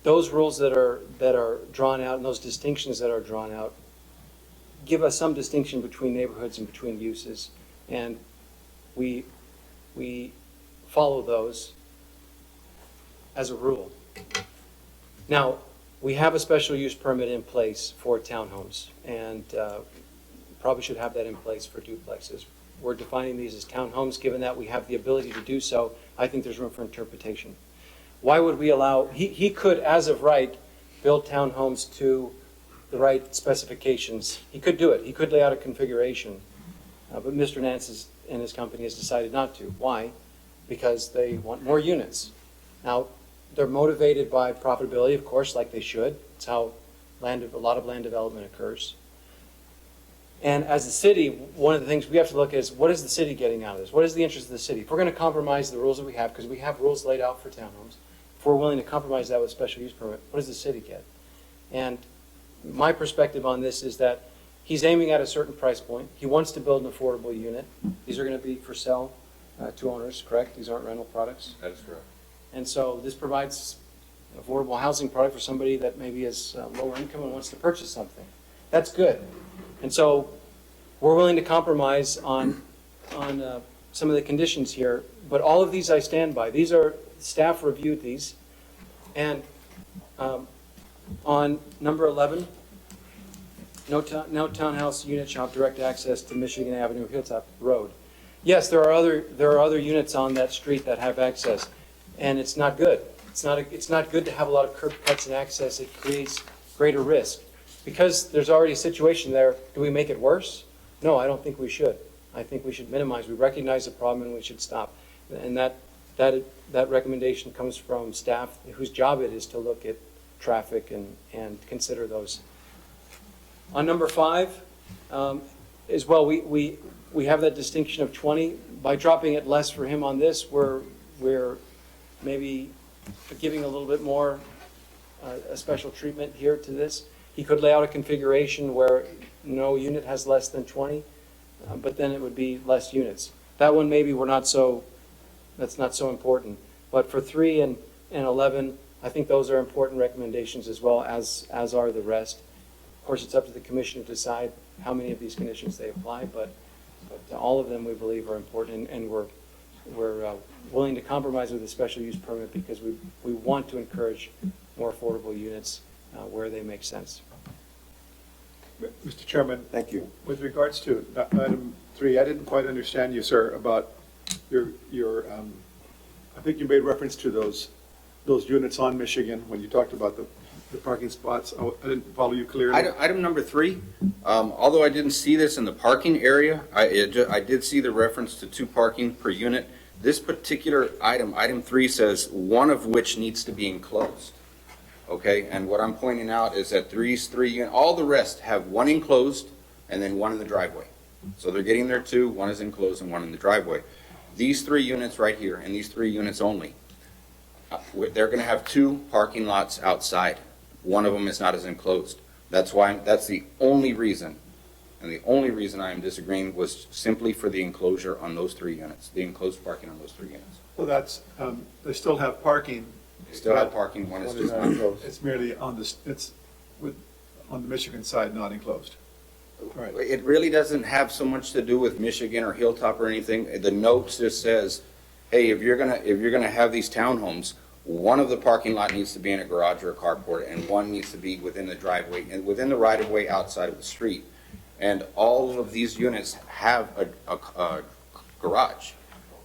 S6: Those rules that are drawn out and those distinctions that are drawn out give us some distinction between neighborhoods and between uses, and we follow those as a rule. Now, we have a special use permit in place for townhomes, and probably should have that in place for duplexes. We're defining these as townhomes, given that we have the ability to do so. I think there's room for interpretation. Why would we allow, he could, as of right, build townhomes to the right specifications. He could do it. He could lay out a configuration. But Mr. Nance and his company has decided not to. Why? Because they want more units. Now, they're motivated by profitability, of course, like they should. It's how a lot of land development occurs. And as a city, one of the things we have to look at is, what is the city getting out of this? What is the interest of the city? If we're going to compromise the rules that we have, because we have rules laid out for townhomes, if we're willing to compromise that with special use permit, what does the city get? And my perspective on this is that he's aiming at a certain price point. He wants to build an affordable unit. These are going to be for sale to owners, correct? These aren't rental products.
S3: That is correct.
S6: And so this provides an affordable housing product for somebody that maybe is lower income and wants to purchase something. That's good. And so we're willing to compromise on some of the conditions here, but all of these I stand by. These are, staff reviewed these. And on number 11, no townhouse unit shall have direct access to Michigan Avenue Hilltop Road. Yes, there are other units on that street that have access, and it's not good. It's not good to have a lot of curb cuts and access. It creates greater risk. Because there's already a situation there, do we make it worse? No, I don't think we should. I think we should minimize. We recognize the problem and we should stop. And that recommendation comes from staff whose job it is to look at traffic and consider those. On number 5, as well, we have that distinction of 20. By dropping it less for him on this, we're maybe giving a little bit more a special treatment here to this. He could lay out a configuration where no unit has less than 20, but then it would be less units. That one maybe that's not so important. But for 3 and 11, I think those are important recommendations as well, as are the rest. Of course, it's up to the commission to decide how many of these conditions they apply, but all of them we believe are important, and we're willing to compromise with a special use permit because we want to encourage more affordable units where they make sense.
S8: Mr. Chairman.
S1: Thank you.
S8: With regards to item 3, I didn't quite understand you, sir, about your I think you made reference to those units on Michigan when you talked about the parking spots. I didn't follow you clearly.
S3: Item number 3, although I didn't see this in the parking area, I did see the reference to 2 parking per unit. This particular item 3 says one of which needs to be enclosed. okay? And what I'm pointing out is that all the rest have one enclosed and then one in the driveway. So they're getting there too, one is enclosed and one in the driveway. These 3 units right here, and these 3 units only, they're gonna have 2 parking lots outside. One of them is not as enclosed. That's the only reason, and the only reason I am disagreeing was simply for the enclosure on those 3 units, the enclosed parking on those 3 units.
S8: So that's, they still have parking.
S3: They still have parking, one is just not enclosed.
S8: It's merely on the Michigan side, not enclosed. All right.
S3: It really doesn't have so much to do with Michigan or Hilltop or anything. The note just says, hey, if you're gonna have these townhomes, one of the parking lot needs to be in a garage or a carport, and one needs to be within the driveway and within the right of way outside of the street. And all of these units have a garage.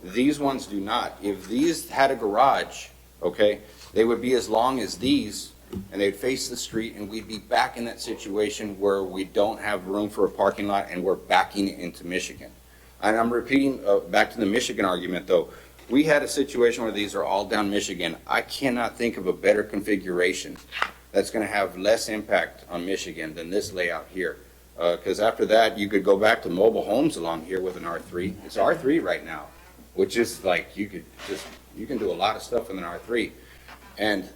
S3: These ones do not. If these had a garage, okay, they would be as long as these, and they'd face the street, and we'd be back in that situation where we don't have room for a parking lot and we're backing into Michigan. And I'm repeating back to the Michigan argument, though. We had a situation where these are all down Michigan. I cannot think of a better configuration that's going to have less impact on Michigan than this layout here. Because after that, you could go back to mobile homes along here with an R3. It's R3 right now, which is like you can do a lot of stuff with an R3. And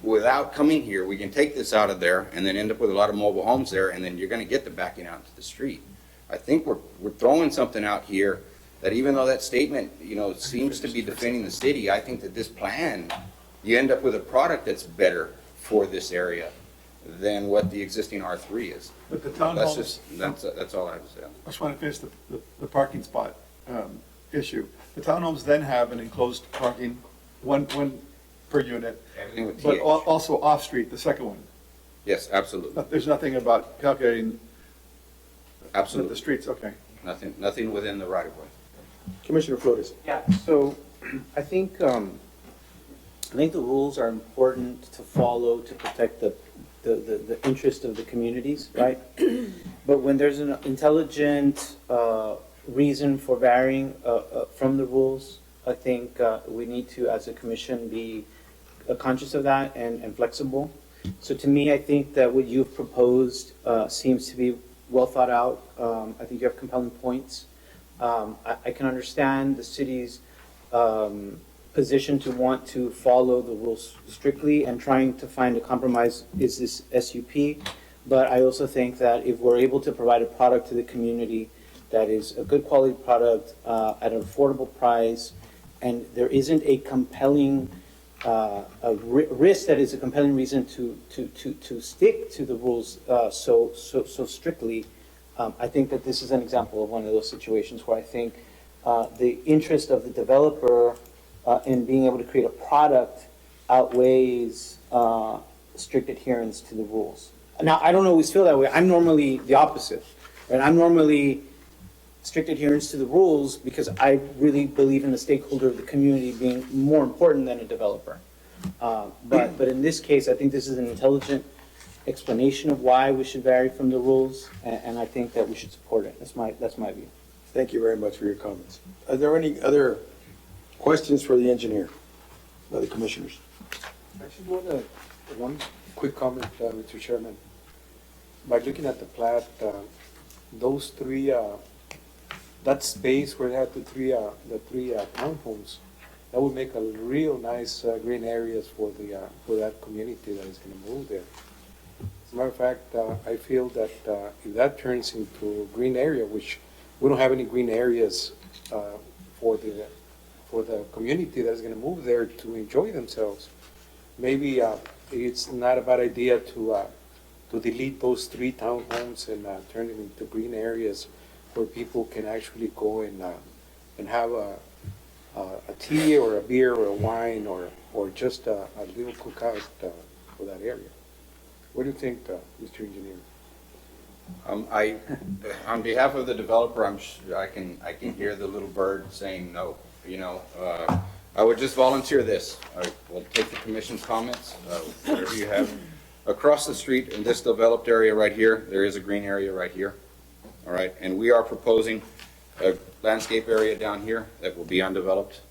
S3: without coming here, we can take this out of there and then end up with a lot of mobile homes there, and then you're going to get the backing out to the street. I think we're throwing something out here that even though that statement, seems to be defending the city, I think that this plan, you end up with a product that's better for this area than what the existing R3 is.
S8: But the townhomes.
S3: That's all I have to say.
S8: I just want to finish the parking spot issue. The townhomes then have an enclosed parking, one per unit,
S3: Everything with
S8: but
S3: TH.
S8: also off-street, the second one.
S3: Yes, absolutely,
S8: But there's nothing about calculating the
S3: absolutely.
S8: streets, okay.
S3: Nothing within the right of way.
S1: Commissioner Flores.
S6: Yeah, so I think the rules are important to follow to protect the interest of the communities, right? But when there's an intelligent reason for varying from the rules, I think we need to, as a commission, be conscious of that and flexible. So to me, I think that what you've proposed seems to be well thought out. I think you have compelling points. I can understand the city's position to want to follow the rules strictly and trying to find a compromise is this SUP. But I also think that if we're able to provide a product to the community that is a good quality product at an affordable price, and there isn't a compelling risk that is a compelling reason to stick to the rules so strictly, I think that this is an example of one of those situations where I think the interest of the developer in being able to create a product outweighs strict adherence to the rules. Now, I don't always feel that way. I'm normally the opposite, right? I'm normally strict adherence to the rules because I really believe in the stakeholder of the community being more important than a developer. But in this case, I think this is an intelligent explanation of why we should vary from the rules, and I think that we should support it. That's my view.
S1: Thank you very much for your comments. Are there any other questions for the engineer, other commissioners?
S10: I just want one quick comment, Mr. Chairman. By looking at the plat, those three, that space where they have the three townhomes, that would make a real nice green areas for that community that is going to move there. As a matter of fact, I feel that if that turns into a green area, which we don't have any green areas for the community that is going to move there to enjoy themselves, maybe it's not a bad idea to delete those three townhomes and turn them into green areas where people can actually go and have a tea or a beer or a wine or just a little cookout for that area. What do you think, Mr. Engineer?
S3: On behalf of the developer, I can hear the little bird saying no. I would just volunteer this. I will take the commission's comments, whatever you have. Across the street in this developed area right here, there is a green area right here. All right, and we are proposing a landscape area down here that will be undeveloped.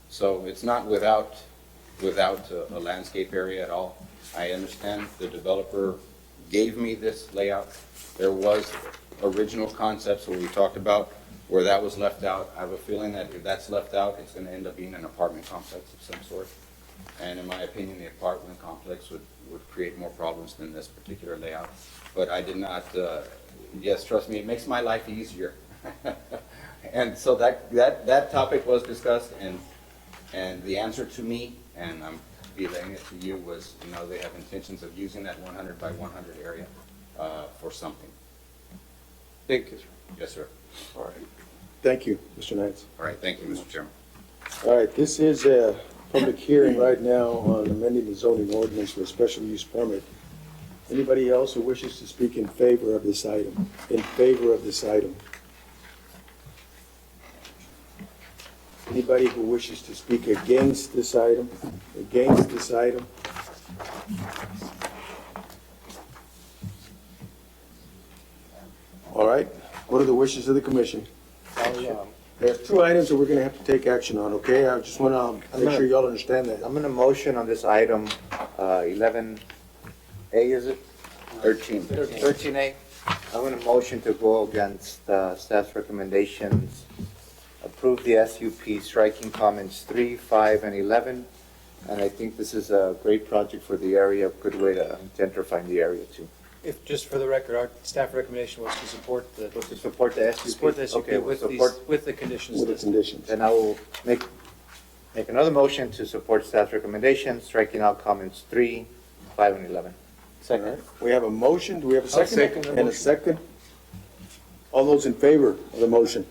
S3: So it's not without without a landscape area at all. I understand the developer gave me this layout. There was original concepts where we talked about where that was left out. I have a feeling that if that's left out, it's going to end up being an apartment complex of some sort. And in my opinion, the apartment complex would create more problems than this particular layout. But I did not, yes, trust me, it makes my life easier. And so that topic was discussed, and the answer to me, and I'm relaying it to you, was, they have intentions of using that 100 by 100 area for something.
S10: Thank you, sir.
S3: Yes, sir.
S1: All right. Thank you, Mr. Knights.
S3: All right, thank you, Mr. Chairman.
S1: All right, this is a public hearing right now on amending the zoning ordinance for a special use permit. Anybody else who wishes to speak in favor of this item? In favor of this item? Anybody who wishes to speak against this item? Against this item? All right, what are the wishes of the commission? There are two items that we're gonna have to take action on, okay? I just wanna make sure y'all understand that.
S15: I'm gonna motion on this item, 11A, is it?
S3: 13.
S15: 13A. I'm gonna motion to go against staff's recommendations, approve the SUP, striking comments 3, 5, and 11. And I think this is a great project for the area, a good way to gentrify the area too.
S6: If, just for the record, our staff recommendation was to support the,
S15: To support the SUP?
S6: support the SUP
S15: Okay, we'll
S6: with
S15: support.
S6: these, with the conditions
S1: With the
S6: listed.
S1: conditions.
S15: Then I will make another motion to support staff's recommendation, striking out comments 3, 5, and 11.
S1: All right. We have a motion, do we have a
S10: I'll
S1: second?
S10: second the
S1: And a
S10: motion.
S1: second? All those in favor of the motion?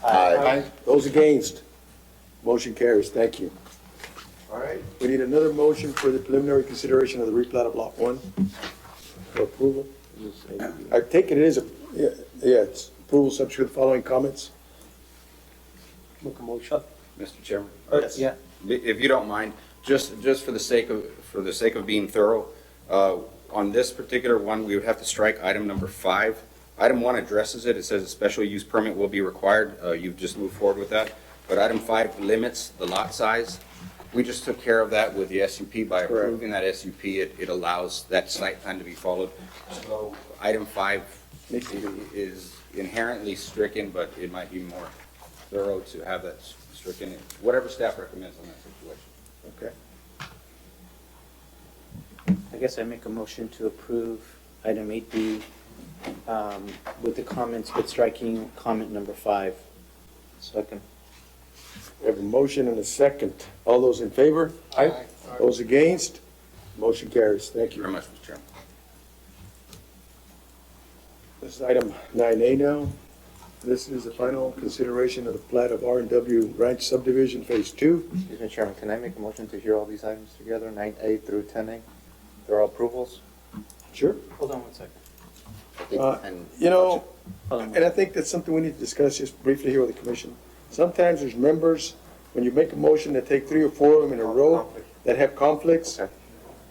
S10: Aye.
S1: Those against? Motion carries, thank you. All right, we need another motion for the preliminary consideration of the replat of Lot 1 for approval. I take it is, it's approval subject to the following comments.
S10: Make a motion.
S3: Mr. Chairman?
S6: Yeah.
S3: If you don't mind, just for the sake of being thorough, on this particular one, we would have to strike item number 5. Item 1 addresses it. It says a special use permit will be required. You've just moved forward with that. But item 5 limits the lot size. We just took care of that with the SUP. By approving that SUP, it allows that site plan to be followed. So item 5 is inherently stricken, but it might be more thorough to have that stricken, whatever staff recommends on that situation.
S1: Okay.
S16: I guess I make a motion to approve item 8B with the comments, but striking comment number 5.
S15: Second.
S1: We have a motion and a second. All those in favor?
S10: Aye.
S1: Those against? Motion carries, thank
S3: Thank you
S1: you.
S3: very much, Mr. Chairman.
S1: This is item 9A now. This is the final consideration of the plat of R&W Ranch subdivision, Phase 2.
S15: Excuse me, Chairman, can I make a motion to hear all these items together, 9A through 10A? They're all approvals?
S1: Sure.
S6: Hold on one second.
S15: And
S1: You know,
S16: Hold on.
S1: and I think that's something we need to discuss just briefly here with the commission. Sometimes there's members, when you make a motion that take 3 or 4 of them in a row that have conflicts,
S15: Okay.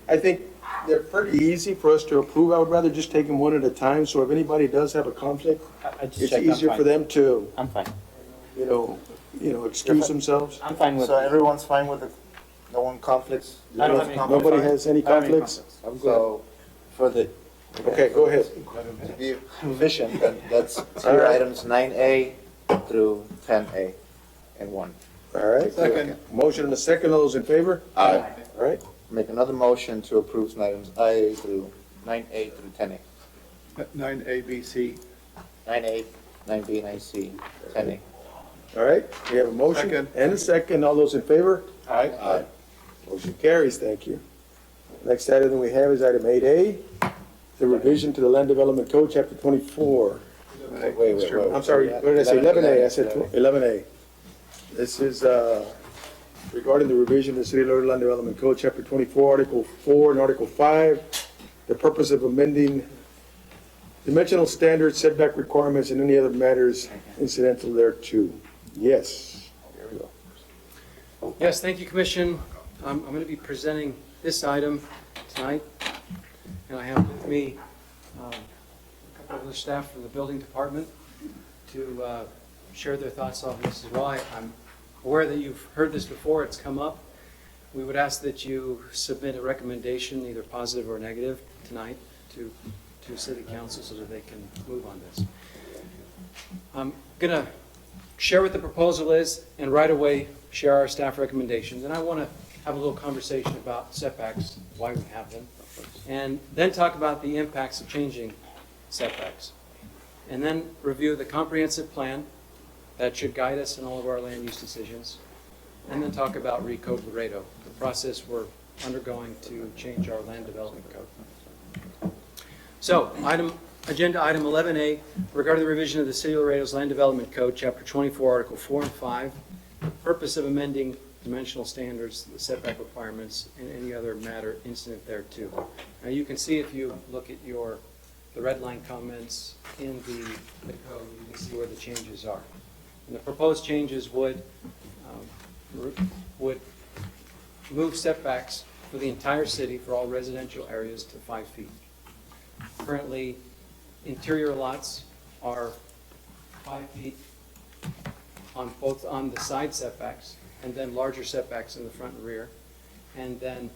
S1: I think they're pretty easy for us to approve. I would rather just take them one at a time, so if anybody does have a conflict,
S16: I just
S1: it's
S16: checked, I'm
S1: easier for
S16: fine.
S1: them to,
S16: I'm fine.
S1: you know, excuse themselves.
S16: I'm fine with
S15: So
S16: it.
S15: everyone's fine with it? No one conflicts?
S16: I don't have any
S1: Nobody has any
S16: I don't have any
S1: conflicts?
S15: So, for the.
S1: Okay, go ahead.
S15: To be efficient, then let's hear items 9A through 10A in one.
S1: All right.
S8: Second.
S1: Motion and a second. All those in favor?
S3: Aye.
S1: All right.
S15: Make another motion to approve items 9A through 10A.
S8: 9A, B, C.
S15: 9A, 9B, 9C, 10A.
S1: All right. We have a motion
S8: Second.
S1: and a second. All those in favor?
S8: Aye.
S1: Motion carries. Thank you. Next item we have is item 8A, the revision to the Land Development Code, Chapter 24.
S15: Wait.
S1: I'm sorry, what did I say? 11A. I said 11A. This is regarding the revision to the City of Laredo Land Development Code, Chapter 24, Article 4 and Article 5. The purpose of amending dimensional standards, setback requirements, and any other matters incidental thereto. Yes.
S15: Here we go.
S6: Yes, thank you, Commission. I'm going to be presenting this item tonight, and I have with me a couple of the staff from the Building Department to share their thoughts on this as well. I'm aware that you've heard this before, it's come up. we would ask that you submit a recommendation, either positive or negative, tonight to City Council so that they can move on this. I'm going to share what the proposal is and right away share our staff recommendations. And I want to have a little conversation about setbacks, why we have them, and then talk about the impacts of changing setbacks. And then review the comprehensive plan that should guide us in all of our land use decisions. And then talk about Recode Laredo, the process we're undergoing to change our land development code. So, agenda item 11A, regarding the revision of the City of Laredo's Land Development Code, Chapter 24, Article 4 and 5, the purpose of amending dimensional standards, the setback requirements, and any other matter incident thereto. Now, you can see if you look at the red line comments in the code, you can see where the changes are. And the proposed changes would move setbacks for the entire city for all residential areas to 5 feet. Currently, interior lots are 5 feet on the side setbacks, and then larger setbacks in the front and rear. And then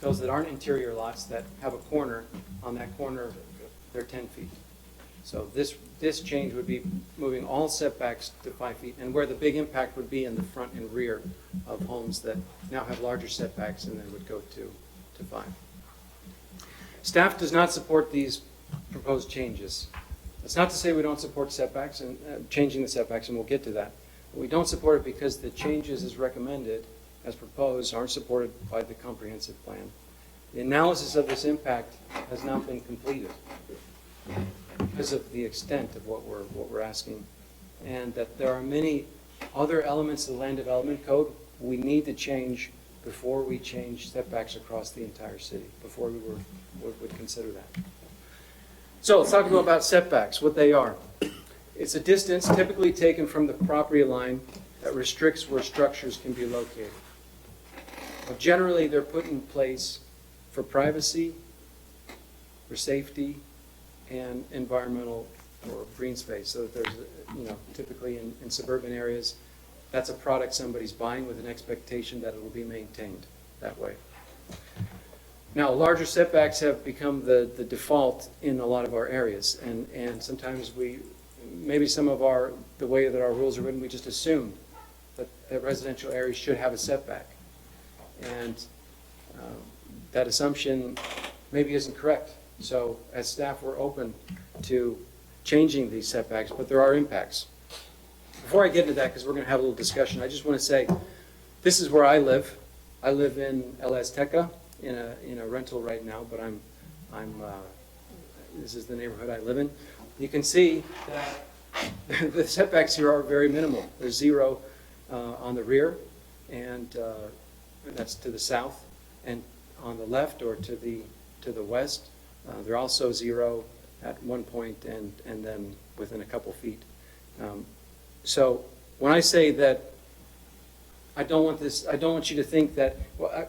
S6: those that aren't interior lots that have a corner, on that corner, they're 10 feet. So this change would be moving all setbacks to 5 feet, and where the big impact would be in the front and rear of homes that now have larger setbacks and then would go to 5. Staff does not support these proposed changes. That's not to say we don't support setbacks and changing the setbacks, and we'll get to that. But we don't support it because the changes as recommended, as proposed, aren't supported by the comprehensive plan. The analysis of this impact has not been completed because of the extent of what we're asking, and that there are many other elements of the land development code we need to change before we change setbacks across the entire city, before we would consider that. So let's talk about setbacks, what they are. It's a distance typically taken from the property line that restricts where structures can be located. But generally, they're put in place for privacy, for safety, and environmental or green space. So that there's, typically in suburban areas, that's a product somebody's buying with an expectation that it will be maintained that way. Now, larger setbacks have become the default in a lot of our areas, and sometimes maybe some of the way that our rules are written, we just assume that residential areas should have a setback. And that assumption maybe isn't correct. So as staff, we're open to changing these setbacks, but there are impacts. Before I get into that, because we're going to have a little discussion, I just want to say, this is where I live. I live in El Azteca in a rental right now, but this is the neighborhood I live in. You can see that the setbacks here are very minimal. There's 0 on the rear, and that's to the south, and on the left or to the west, they're also 0 at one point, and then within a couple feet. So when I say that I don't want you to think that, well,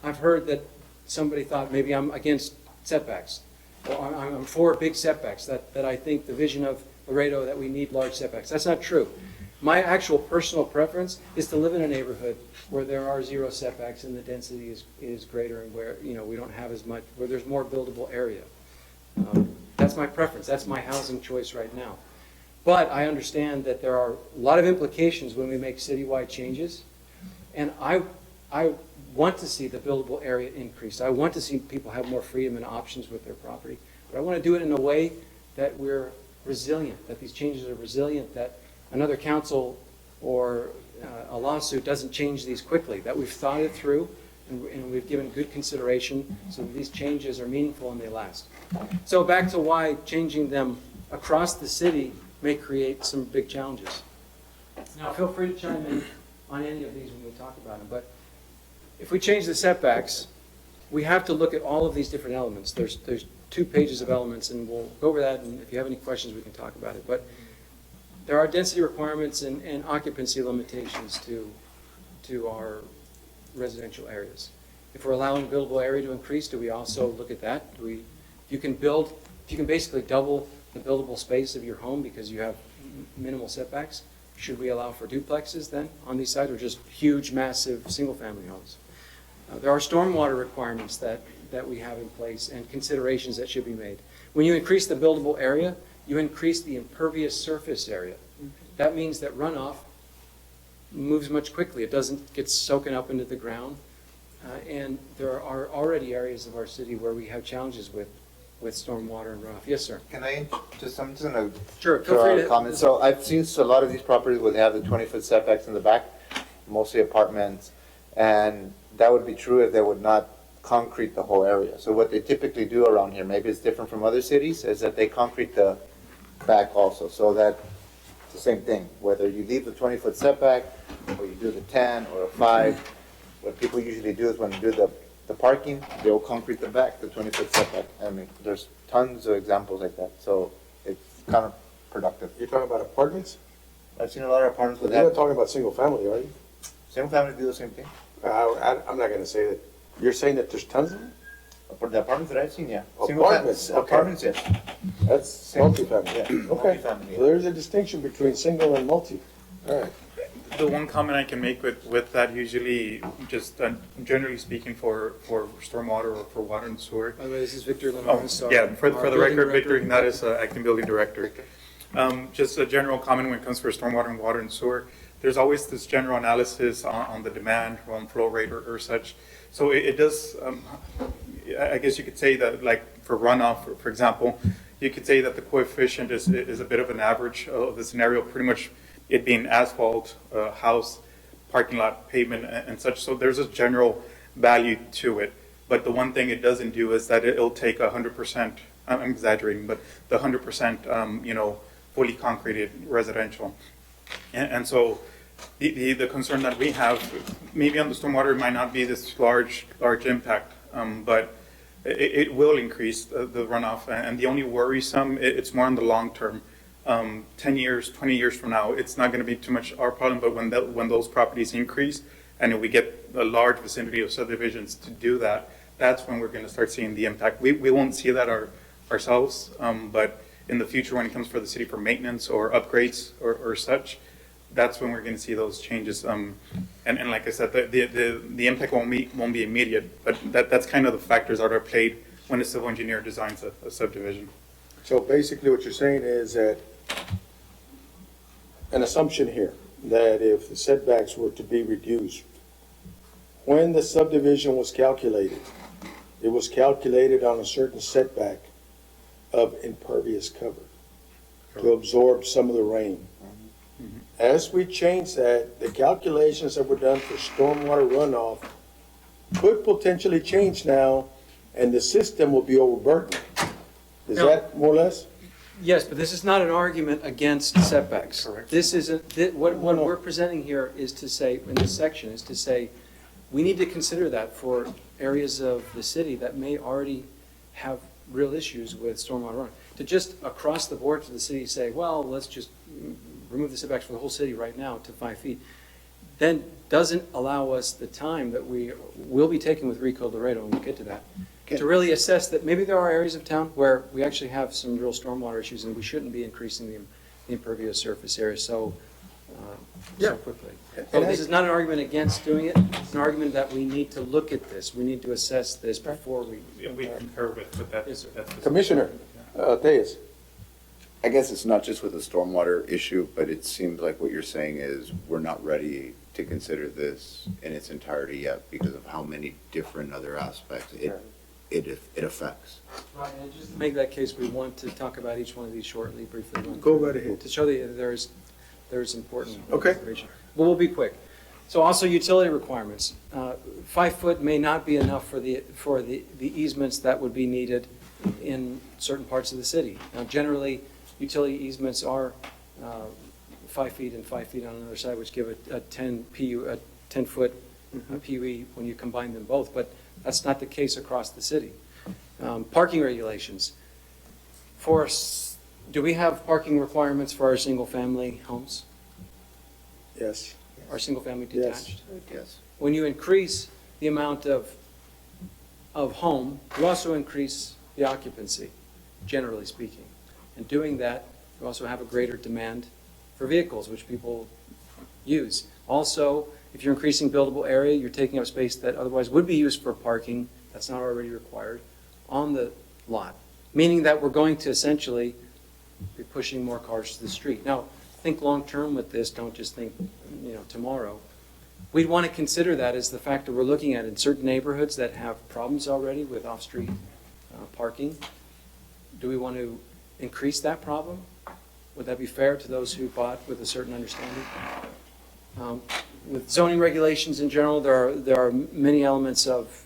S6: I've heard that somebody thought maybe I'm against setbacks, or I'm for big setbacks, that I think the vision of Laredo that we need large setbacks. That's not true. My actual personal preference is to live in a neighborhood where there are 0 setbacks and the density is greater, and where we don't have as much, where there's more buildable area. That's my preference. That's my housing choice right now. But I understand that there are a lot of implications when we make citywide changes, and I want to see the buildable area increase. I want to see people have more freedom and options with their property, but I want to do it in a way that we're resilient, that these changes are resilient, that another council or a lawsuit doesn't change these quickly, that we've thought it through and we've given good consideration so that these changes are meaningful and they last. So back to why changing them across the city may create some big challenges. Now, feel free to chime in on any of these when we talk about them, but if we change the setbacks, we have to look at all of these different elements. There's 2 pages of elements, and we'll go over that, and if you have any questions, we can talk about it. But there are density requirements and occupancy limitations to our residential areas. If we're allowing buildable area to increase, do we also look at that? If you can basically double the buildable space of your home because you have minimal setbacks, should we allow for duplexes then on these sites, or just huge, massive, single-family homes? There are stormwater requirements that we have in place and considerations that should be made. When you increase the buildable area, you increase the impervious surface area. That means that runoff moves much quickly. It doesn't get soaking up into the ground. And there are already areas of our city where we have challenges with stormwater and runoff. Yes, sir.
S15: Can I I'm just gonna
S6: Sure, feel
S15: throw
S6: free
S15: out
S6: to.
S15: a comment. So I've seen a lot of these properties where they have the 20-foot setbacks in the back, mostly apartments, and that would be true if they would not concrete the whole area. So what they typically do around here, maybe it's different from other cities, is that they concrete the back also, so that it's the same thing, whether you leave the 20-foot setback, or you do the 10 or a 5, what people usually do is when they do the parking, they'll concrete the back, the 20-foot setback. I mean, there's tons of examples like that, so it's kind of productive.
S1: You're talking about apartments?
S15: I've seen a lot of apartments with
S1: You're not
S15: that.
S1: talking about single family, are you?
S15: Single families do the same thing.
S1: I'm not gonna say that. You're saying that there's tons of them?
S15: For the apartments that I've seen, yeah.
S1: Apartments, okay.
S15: Apartments, yes.
S1: That's
S15: Same.
S1: multifamily.
S15: Yeah,
S1: Okay.
S15: multifamily,
S1: So there's a distinction between single and multi. All right.
S17: The one comment I can make with that, usually, just generally speaking for stormwater or for water and sewer.
S6: By the way, this is Victor
S17: Oh,
S6: Linares.
S17: yeah, for the
S6: building
S17: record,
S6: director.
S17: Victor Ignatius, acting building director. Just a general comment when it comes for stormwater and water and sewer. There's always this general analysis on the demand, on flow rate or such. So it does, I guess you could say that, like for runoff, for example, you could say that the coefficient is a bit of an average of the scenario, pretty much it being asphalt, house, parking lot, pavement, and such. So there's a general value to it. But the one thing it doesn't do is that it'll take 100%, I'm exaggerating, but the 100%, fully concreted residential. And so the concern that we have, maybe on the stormwater, it might not be this large impact, but it will increase the runoff. And the only worrisome, it's more on the long term. 10 years, 20 years from now, it's not going to be too much our problem, but when those properties increase and we get a large vicinity of subdivisions to do that, that's when we're going to start seeing the impact. We won't see that ourselves, but in the future when it comes for the city for maintenance or upgrades or such, that's when we're going to see those changes. And like I said, the impact won't be immediate, but that's kind of the factors that are played when a civil engineer designs a subdivision.
S1: So basically what you're saying is that an assumption here, that if the setbacks were to be reduced, when the subdivision was calculated, it was calculated on a certain setback of impervious cover to absorb some of the rain. As we change that, the calculations that were done for stormwater runoff could potentially change now, and the system will be overburdened. Is
S6: No.
S1: that more or less?
S6: Yes, but this is not an argument against setbacks.
S17: Correct.
S6: This isn't, what we're presenting here is to say, in this section, is to say, we need to consider that for areas of the city that may already have real issues with stormwater runoff. To just across the board to the city say, well, let's just remove the setbacks for the whole city right now to 5 feet, then doesn't allow us the time that we will be taking with Rico Laredo, and we'll get to that, to really assess that maybe there are areas of town where we actually have some real stormwater issues and we shouldn't be increasing the impervious surface area so quickly. So this is not an argument against doing it, it's an argument that we need to look at this, we need to assess this before we.
S17: We concur with that.
S6: Yes, sir.
S17: That's the-
S1: Commissioner Tejas.
S3: I guess it's not just with the stormwater issue, but it seems like what you're saying is we're not ready to consider this in its entirety yet because of how many different other aspects it affects.
S6: Right, and just to make that case, we want to talk about each one of these shortly, briefly.
S1: Go right ahead.
S6: To show that there's important
S1: Okay.
S6: information. But we'll be quick. So also utility requirements. 5 foot may not be enough for the easements that would be needed in certain parts of the city. Now, generally, utility easements are 5 feet and 5 feet on another side, which give a 10-foot PUE when you combine them both. But that's not the case across the city. Parking regulations. Do we have parking requirements for our single-family homes?
S1: Yes.
S6: Our single-family
S1: Yes.
S6: detached?
S3: Yes.
S6: When you increase the amount of home, you also increase the occupancy, generally speaking. And doing that, you also have a greater demand for vehicles, which people use. Also, if you're increasing buildable area, you're taking up space that otherwise would be used for parking, that's not already required, on the lot. Meaning that we're going to essentially be pushing more cars to the street. Now, think long-term with this, don't just think, tomorrow. We'd want to consider that as the factor we're looking at in certain neighborhoods that have problems already with off-street parking. Do we want to increase that problem? Would that be fair to those who bought with a certain understanding? With zoning regulations in general, there are many elements of,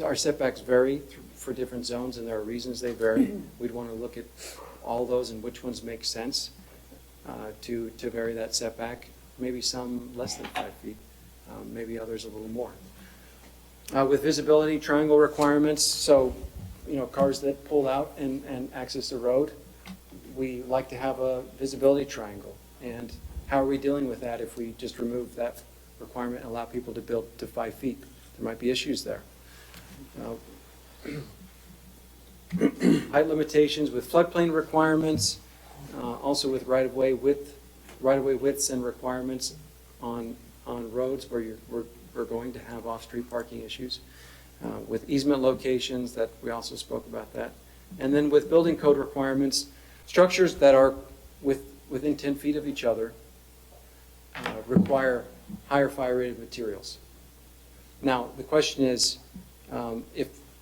S6: our setbacks vary for different zones, and there are reasons they vary. We'd want to look at all those and which ones make sense to vary that setback. Maybe some less than 5 feet, maybe others a little more. With visibility, triangle requirements, so cars that pull out and access the road, we like to have a visibility triangle. And how are we dealing with that if we just remove that requirement and allow people to build to 5 feet? There might be issues there. Height limitations with floodplain requirements, also with right-of-way widths and requirements on roads where we're going to have off-street parking issues. With easement locations, that we also spoke about that. And then with building code requirements, structures that are within 10 feet of each other require higher fire rated materials. Now, the question is,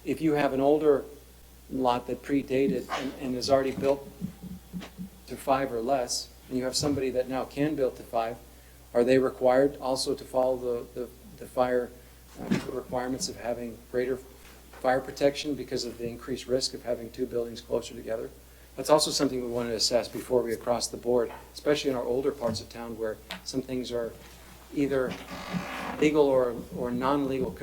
S6: if you have an older lot that predated and is already built to 5 or less, and you have somebody that now can build to 5, are they required also to follow the fire requirements of having greater fire protection because of the increased risk of having 2 buildings closer together? That's also something we want to assess before we across the board, especially in our older parts of town where some things are either legal or non-legal.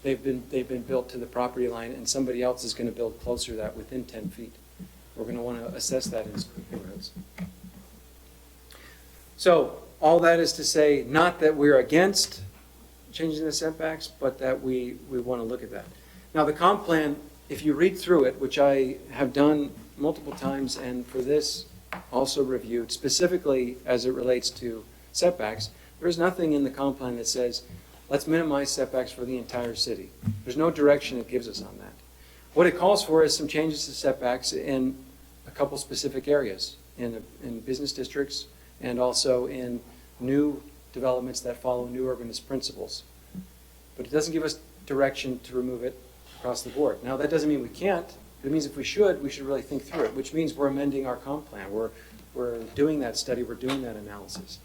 S6: They've been built to the property line, and somebody else is going to build closer to that within 10 feet. We're going to want to assess that in neighborhoods. So all that is to say, not that we're against changing the setbacks, but that we want to look at that. Now the comp plan, if you read through it, which I have done multiple times, and for this also reviewed, specifically as it relates to setbacks, there's nothing in the comp plan that says, let's minimize setbacks for the entire city. There's no direction it gives us on that. What it calls for is some changes to setbacks in a couple specific areas, in business districts and also in new developments that follow new urbanist principles. But it doesn't give us direction to remove it across the board. Now, that doesn't mean we can't. It means if we should really think through it, which means we're amending our comp plan. We're doing that study. We're doing that analysis.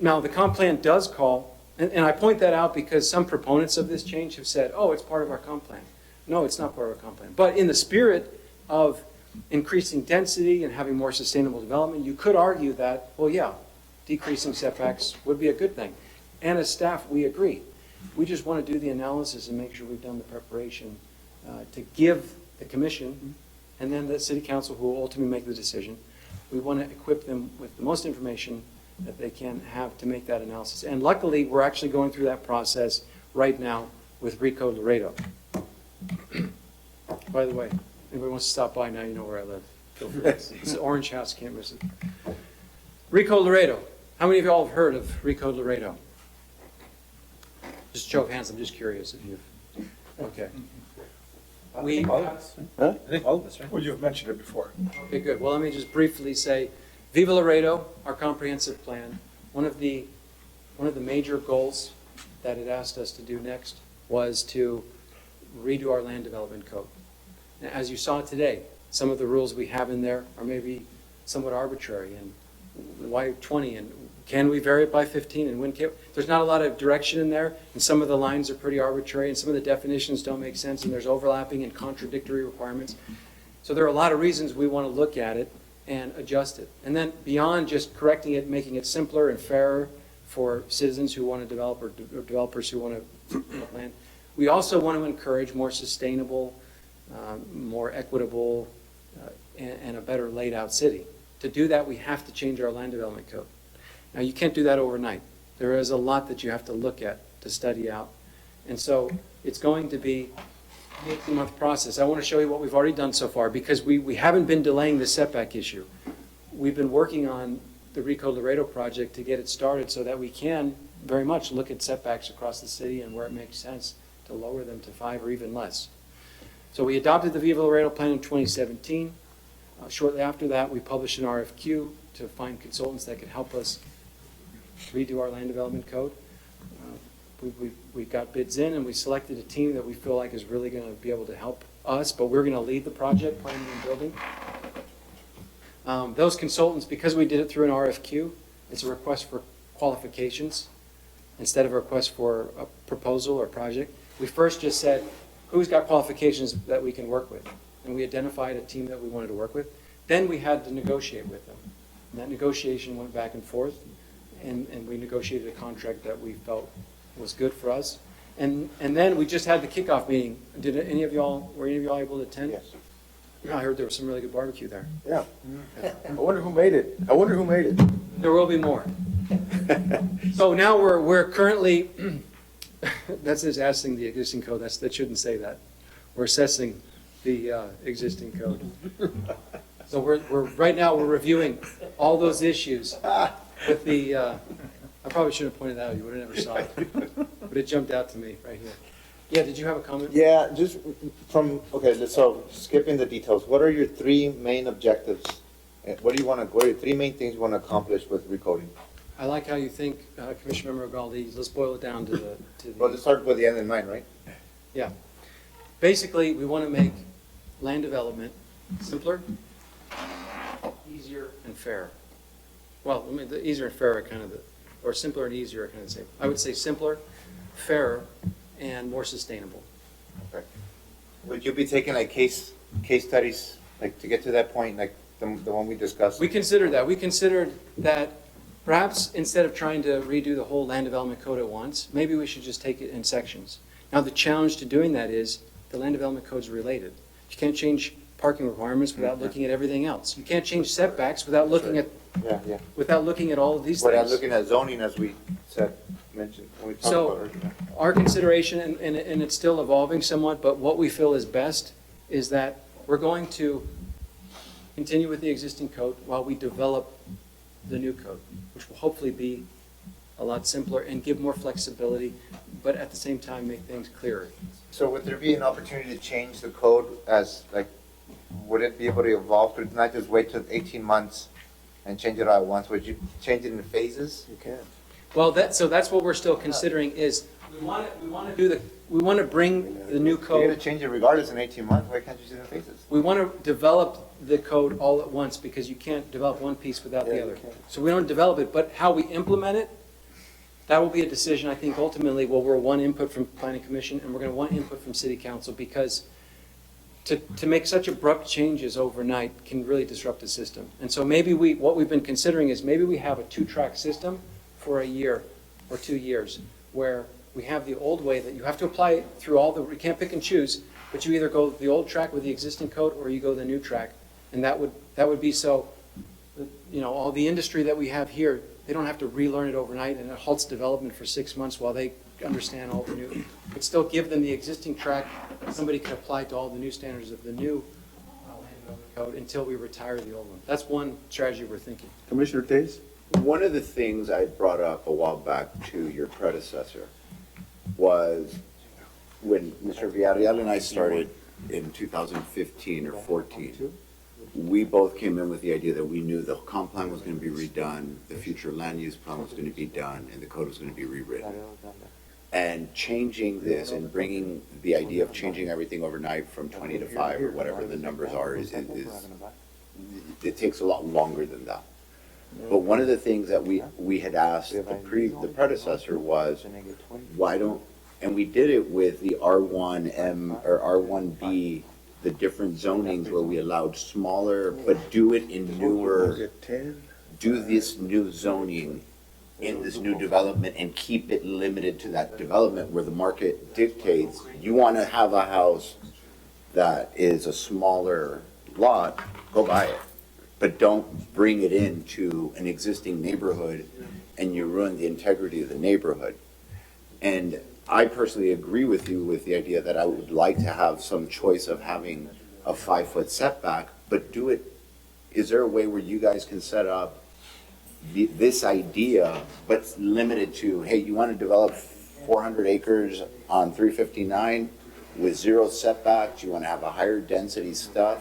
S6: Now, the comp plan does call, and I point that out because some proponents of this change have said, oh, it's part of our comp plan. No, it's not part of our comp plan. But in the spirit of increasing density and having more sustainable development, you could argue that, well, yeah, decreasing setbacks would be a good thing. And as staff, we agree. We just want to do the analysis and make sure we've done the preparation to give the commission and then the city council who will ultimately make the decision. We want to equip them with the most information that they can have to make that analysis. And luckily, we're actually going through that process right now with Rico Laredo. By the way, anybody wants to stop by, now you know where I live. Feel free. It's an orange house, can't miss it. Rico Laredo. How many of y'all have heard of Rico Laredo? Just show of hands, I'm just curious if you've, okay.
S8: I think all of us, right? Well, you've mentioned it before.
S6: Okay, good. Well, let me just briefly say, Viva Laredo, our comprehensive plan, one of the major goals that it asked us to do next was to redo our land development code. Now, as you saw today, some of the rules we have in there are maybe somewhat arbitrary, and why 20, and can we vary it by 15, and when can, there's not a lot of direction in there, and some of the lines are pretty arbitrary, and some of the definitions don't make sense, and there's overlapping and contradictory requirements. So there are a lot of reasons we want to look at it and adjust it. And then beyond just correcting it, making it simpler and fairer for citizens who want to develop or developers who want to land, we also want to encourage more sustainable, more equitable, and a better laid out city. To do that, we have to change our land development code. Now, you can't do that overnight. There is a lot that you have to look at, to study out. And so it's going to be an 18-month process. I want to show you what we've already done so far because we haven't been delaying the setback issue. we've been working on the Rico Laredo project to get it started so that we can very much look at setbacks across the city and where it makes sense to lower them to 5 or even less. So we adopted the Viva Laredo plan in 2017. Shortly after that, we published an RFQ to find consultants that could help us redo our land development code. We got bids in, and we selected a team that we feel like is really going to be able to help us, but we're going to lead the project, planning and building. Those consultants, because we did it through an RFQ, it's a request for qualifications instead of a request for a proposal or project. We first just said, who's got qualifications that we can work with? And we identified a team that we wanted to work with. Then we had to negotiate with them. And that negotiation went back and forth, and we negotiated a contract that we felt was good for us. And then we just had the kickoff meeting. Were any of y'all able to attend?
S15: Yes.
S6: Yeah, I heard there was some really good barbecue there.
S1: Yeah. I wonder who made it. I wonder who made it.
S6: There will be more. So now we're currently, that's just assessing the existing code. That shouldn't say that. We're assessing the existing code. So right now we're reviewing all those issues with the, I probably should have pointed that out. You would have never saw it. But it jumped out to me right here. Yeah, did you have a comment?
S15: Yeah, just so skipping the details, what are your 3 main objectives? What are your 3 main things you want to accomplish with recoding?
S6: I like how you think, Commissioner Member Galdi. Let's boil it down to the.
S15: Well, let's start with the end in mind, right?
S6: Yeah. Basically, we want to make land development simpler, easier, and fairer. Well, I mean, the easier and fairer are kind of or simpler and easier are kind of the same. I would say simpler, fairer, and more sustainable.
S15: Okay. Would you be taking like case studies, like to get to that point, like the one we discussed?
S6: We considered that. We considered that perhaps instead of trying to redo the whole land development code at once, maybe we should just take it in sections. Now, the challenge to doing that is the land development code is related. You can't change parking requirements without looking at everything else. You can't change setbacks without looking at without looking at all of these
S15: Without
S6: things.
S15: looking at zoning, as we mentioned when we talked
S6: So,
S15: about it.
S6: our consideration, and it's still evolving somewhat, but what we feel is best is that we're going to continue with the existing code while we develop the new code, which will hopefully be a lot simpler and give more flexibility, but at the same time make things clearer.
S15: So would there be an opportunity to change the code would it be able to evolve, to not just wait till 18 months and change it all at once? Would you change it in phases?
S1: You can.
S6: Well, that's what we're still considering is we want to bring the new
S15: You're going to
S6: code.
S15: change it regardless in 18 months. Why can't you do it in phases?
S6: We want to develop the code all at once because you can't develop one piece without the other. So we don't develop it, but how we implement it, that will be a decision, I think, ultimately. Well, we're one input from Planning Commission and we're going to want input from City Council because to make such abrupt changes overnight can really disrupt the system. And so maybe what we've been considering is maybe we have a 2-track system for a year or 2 years where we have the old way that you have to apply through you can't pick and choose, but you either go the old track with the existing code or you go the new track. And that would be so, all the industry that we have here, they don't have to relearn it overnight and it halts development for 6 months while they understand all the new, but still give them the existing track. Somebody can apply to all the new standards of the new land development code until we retire the old one. That's one strategy we're thinking.
S1: Commissioner Tays?
S18: One of the things I brought up a while back to your predecessor was when Mr. Villarreal and I started in 2015 or 14, we both came in with the idea that we knew the comp plan was going to be redone, the future land use plan was going to be done, and the code was going to be rewritten. And changing this and bringing the idea of changing everything overnight from 20 to 5 or whatever the numbers are it takes a lot longer than that. But one of the things that we had asked the predecessor was, why don't, and we did it with the R1M or R1B, the different zonings where we allowed smaller, but do it in newer, do this new zoning in this new development and keep it limited to that development where the market dictates you want to have a house that is a smaller lot, go buy it. But don't bring it into an existing neighborhood and you ruin the integrity of the neighborhood. And I personally agree with you with the idea that I would like to have some choice of having a 5-foot setback, but do it is there a way where you guys can set up this idea, but limited to, hey, you want to develop 400 acres on 359 with 0 setbacks, you want to have a higher density stuff,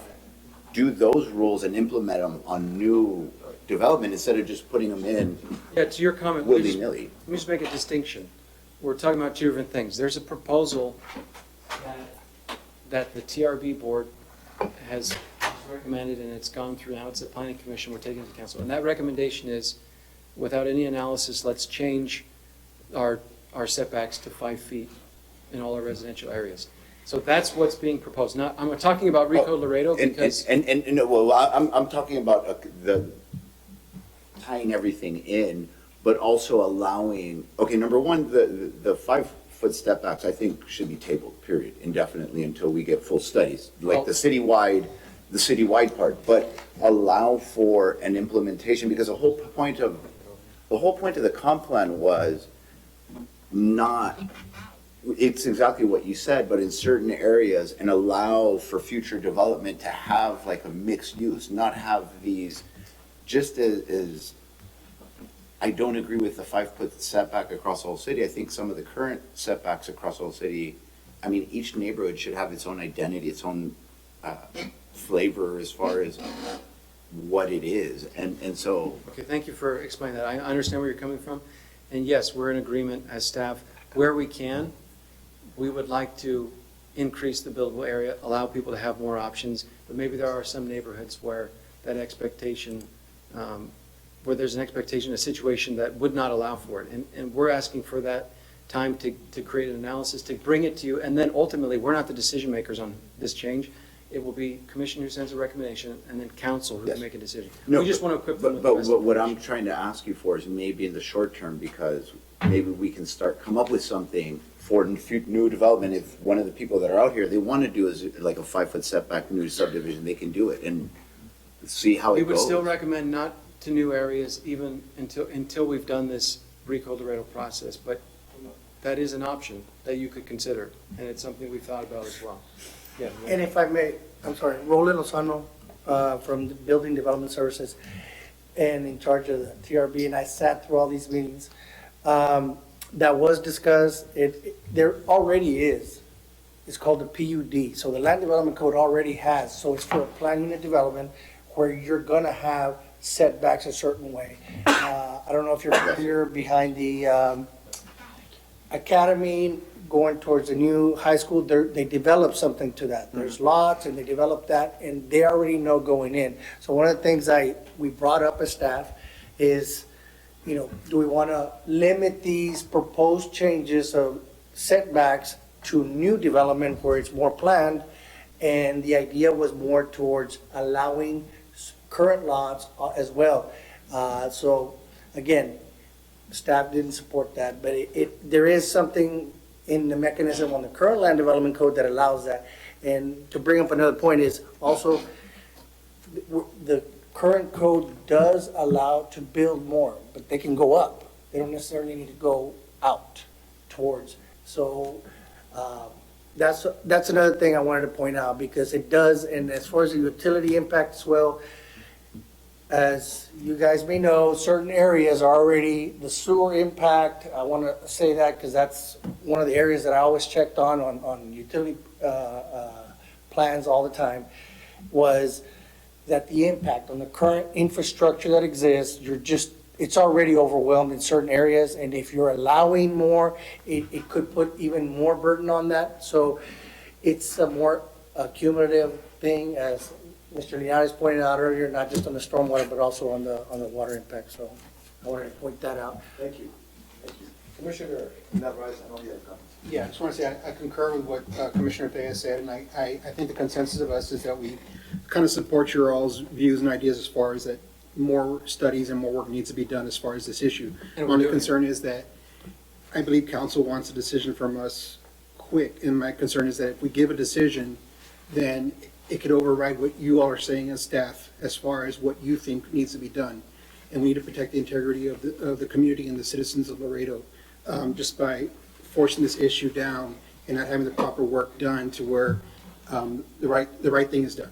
S18: do those rules and implement them on new development instead of just putting them in
S6: Yeah, to your comment, let me
S18: willy-nilly.
S6: just make a distinction. We're talking about two different things. There's a proposal that the TRB board has recommended, and it's gone through, now it's the planning commission, we're taking it to council. And that recommendation is, without any analysis, let's change our setbacks to 5 feet in all our residential areas. So that's what's being proposed. Now, I'm talking about Rico Laredo because.
S18: Well, I'm talking about the tying everything in, but also allowing, okay, number one, the 5-foot step backs, I think should be tabled, period, indefinitely until we get full studies, like the citywide part, but allow for an implementation, because the whole point of the comp plan was not, it's exactly what you said, but in certain areas, and allow for future development to have like a mixed use, not have these, just as I don't agree with the 5-foot setback across the whole city. I think some of the current setbacks across the whole city, I mean, each neighborhood should have its own identity, its own flavor as far as what it is. And so.
S6: Okay, thank you for explaining that. I understand where you're coming from. And yes, we're in agreement as staff. Where we can, we would like to increase the buildable area, allow people to have more options, but maybe there are some neighborhoods where that expectation, where there's an expectation, a situation that would not allow for it. And we're asking for that time to create an analysis, to bring it to you, and then ultimately, we're not the decision makers on this change. It will be commission who sends a recommendation, and then council who can make a decision.
S18: No,
S6: we just want to equip them with the
S18: But
S6: best
S18: what I'm trying to ask you for is maybe in the short term, because maybe we can come up with something for new development. If one of the people that are out here, they want to do is like a 5-foot setback new subdivision, they can do it and see how it goes.
S6: We would still recommend not to new areas even until we've done this Rico Laredo process, but that is an option that you could consider, and it's something we've thought about as well. Yeah.
S19: And if I may, I'm sorry, Roland Lozano from the Building Development Services and in charge of the TRB, and I sat through all these meetings. That was discussed. There already is. It's called the PUD. So the Land Development Code already has. So it's for a plan unit development where you're going to have setbacks a certain way. I don't know if you're familiar behind the academy going towards the new high school. They developed something to that. There's lots and they developed that and they already know going in. So one of the things we brought up as staff is, do we want to limit these proposed changes of setbacks to new development where it's more planned? And the idea was more towards allowing current lots as well. So again, staff didn't support that, but there is something in the mechanism on the current land development code that allows that. And to bring up another point is also the current code does allow to build more, but they can go up. They don't necessarily need to go out towards. So that's another thing I wanted to point out, because it does, and as far as the utility impact as well, as you guys may know, certain areas are already, the sewer impact, I want to say that because that's one of the areas that I always checked on utility plans all the time, was that the impact on the current infrastructure that exists, it's already overwhelmed in certain areas, and if you're allowing more, it could put even more burden on that. So it's a more cumulative thing, as Mr. Linares pointed out earlier, not just on the stormwater, but also on the water impact. So I wanted to point that out.
S8: Thank you. Thank you.
S10: Commissioner
S8: Narvaez, I know you have comments.
S20: Yeah, I just want to say I concur with what Commissioner Reyes said, and I think the consensus of us is that we kind of support your all's views and ideas as far as that more studies and more work needs to be done as far as this issue. My only concern is that I believe council wants a decision from us quick, and my concern is that if we give a decision, then it could override what you all are saying as staff as far as what you think needs to be done. And we need to protect the integrity of the community and the citizens of Laredo, just by forcing this issue down and not having the proper work done to where the right thing is done.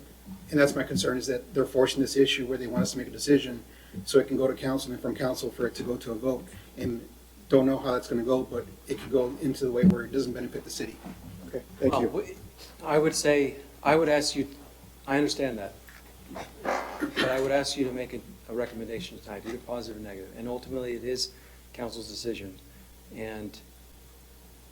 S20: And that's my concern, is that they're forcing this issue where they want us to make a decision so it can go to council and from council for it to go to a vote. And don't know how that's gonna go, but it could go into the way where it doesn't benefit the city.
S1: Okay, thank you.
S6: Well, I would say, I would ask you, I understand that, but I would ask you to make a recommendation tonight, either positive or negative, and ultimately it is council's decision. And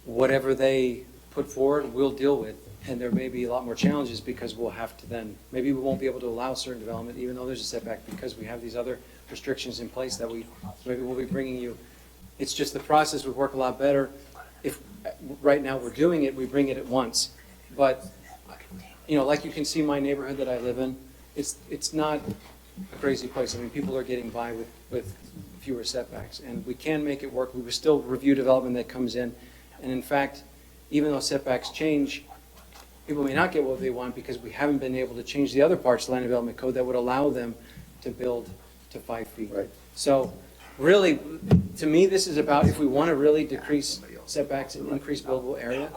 S6: whatever they put forward, we'll deal with, and there may be a lot more challenges because we'll have to then, maybe we won't be able to allow certain development, even though there's a setback, because we have these other restrictions in place that maybe we'll be bringing you. It's just the process would work a lot better if, right now we're doing it, we bring it at once. But, you know, like you can see my neighborhood that I live in, it's not a crazy place. I mean, people are getting by with fewer setbacks, and we can make it work. We will still review development that comes in, and in fact, even though setbacks change, people may not get what they want because we haven't been able to change the other parts of the land development code that would allow them to build to 5 feet.
S1: Right.
S6: So really, to me, this is about if we want to really decrease setbacks and increase buildable area,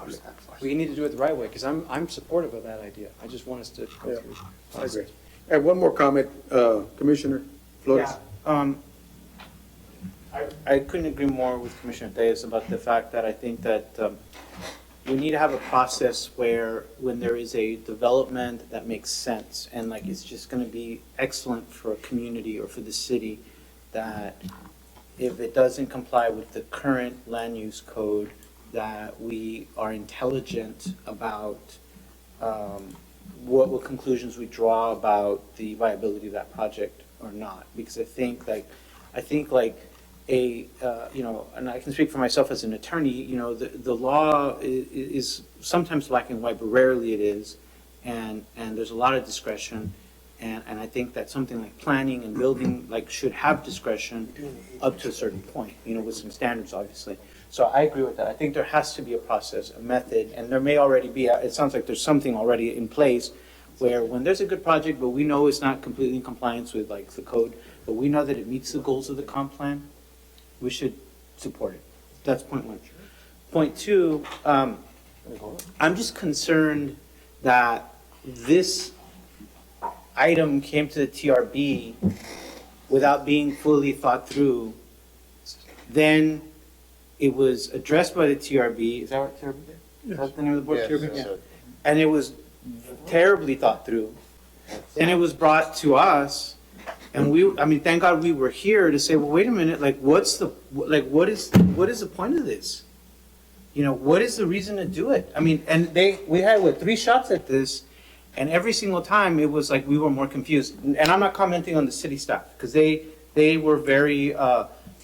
S6: we need to do it the right way, because I'm supportive of that idea. I just want us to go through.
S1: I agree. And one more comment, Commissioner Flores.
S16: Yeah, I couldn't agree more with Commissioner Reyes about the fact that I think that we need to have a process where when there is a development that makes sense and like it's just going to be excellent for a community or for the city, that if it doesn't comply with the current land use code, that we are intelligent about what conclusions we draw about the viability of that project or not. Because I think you know, and I can speak for myself as an attorney, you know, the law is sometimes black and white, but rarely it is. And there's a lot of discretion. And I think that something like planning and building like should have discretion up to a certain point, you know, with some standards, obviously. So I agree with that. I think there has to be a process, a method, and there may already be, it sounds like there's something already in place where when there's a good project, but we know it's not completely in compliance with like the code, but we know that it meets the goals of the comp plan, we should support it. That's point one. Point two, I'm just concerned that this item came to the TRB without being fully thought through. Then it was addressed by the TRB. Is that what TRB did? Is that the name of the board?
S18: Yes,
S16: TRB?
S18: yes,
S16: Yeah.
S18: sir.
S16: And it was terribly thought through. Then it was brought to us, and I mean, thank God we were here to say, well, wait a minute, like, what is the point of this? You know, what is the reason to do it? I mean, and we had, 3 shots at this, and every single time it was like we were more confused. And I'm not commenting on the city staff, because they were very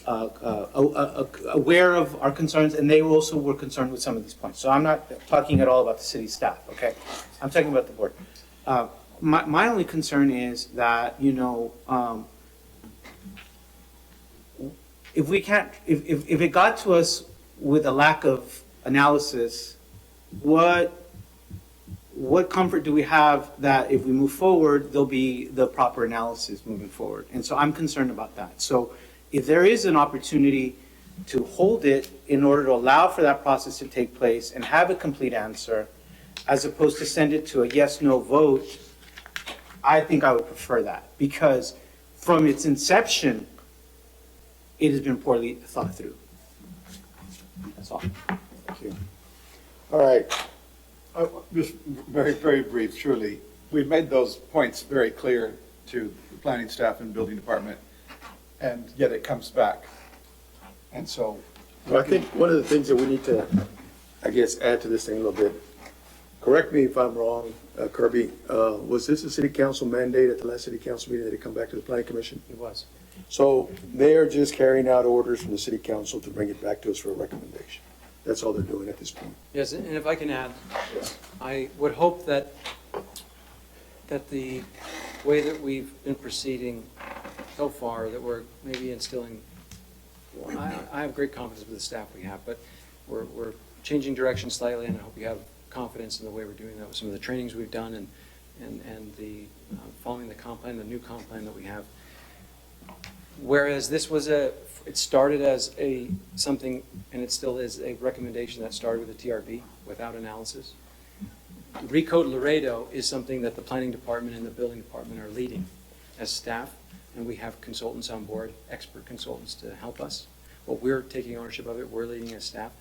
S16: aware of our concerns, and they also were concerned with some of these points. So I'm not talking at all about the city staff, okay? I'm talking about the board. My only concern is that, you know, if it got to us with a lack of analysis, what comfort do we have that if we move forward, there'll be the proper analysis moving forward? And so I'm concerned about that. So if there is an opportunity to hold it in order to allow for that process to take place and have a complete answer, as opposed to send it to a yes/no vote, I think I would prefer that, because from its inception, it has been poorly thought through. That's all.
S1: Thank you. All right.
S8: Just very, very brief, truly. We've made those points very clear to the planning staff and building department, and yet it comes back. And so.
S1: Well, I think one of the things that we need to, I guess, add to this thing a little bit, correct me if I'm wrong, Kirby, was this a city council mandate at the last city council meeting that it come back to the planning commission?
S6: It was.
S1: So they are just carrying out orders from the city council to bring it back to us for a recommendation. That's all they're doing at this point.
S6: Yes, and if I can add, I would hope that the way that we've been proceeding so far, that we're maybe instilling, I have great confidence with the staff we have, but we're changing direction slightly, and I hope you have confidence in the way we're doing that with some of the trainings we've done and the following the comp plan, the new comp plan that we have. Whereas this was it started as something, and it still is a recommendation that started with the TRB without analysis. Recode Laredo is something that the planning department and the building department are leading as staff, and we have consultants on board, expert consultants to help us. But we're taking ownership of it, we're leading as staff.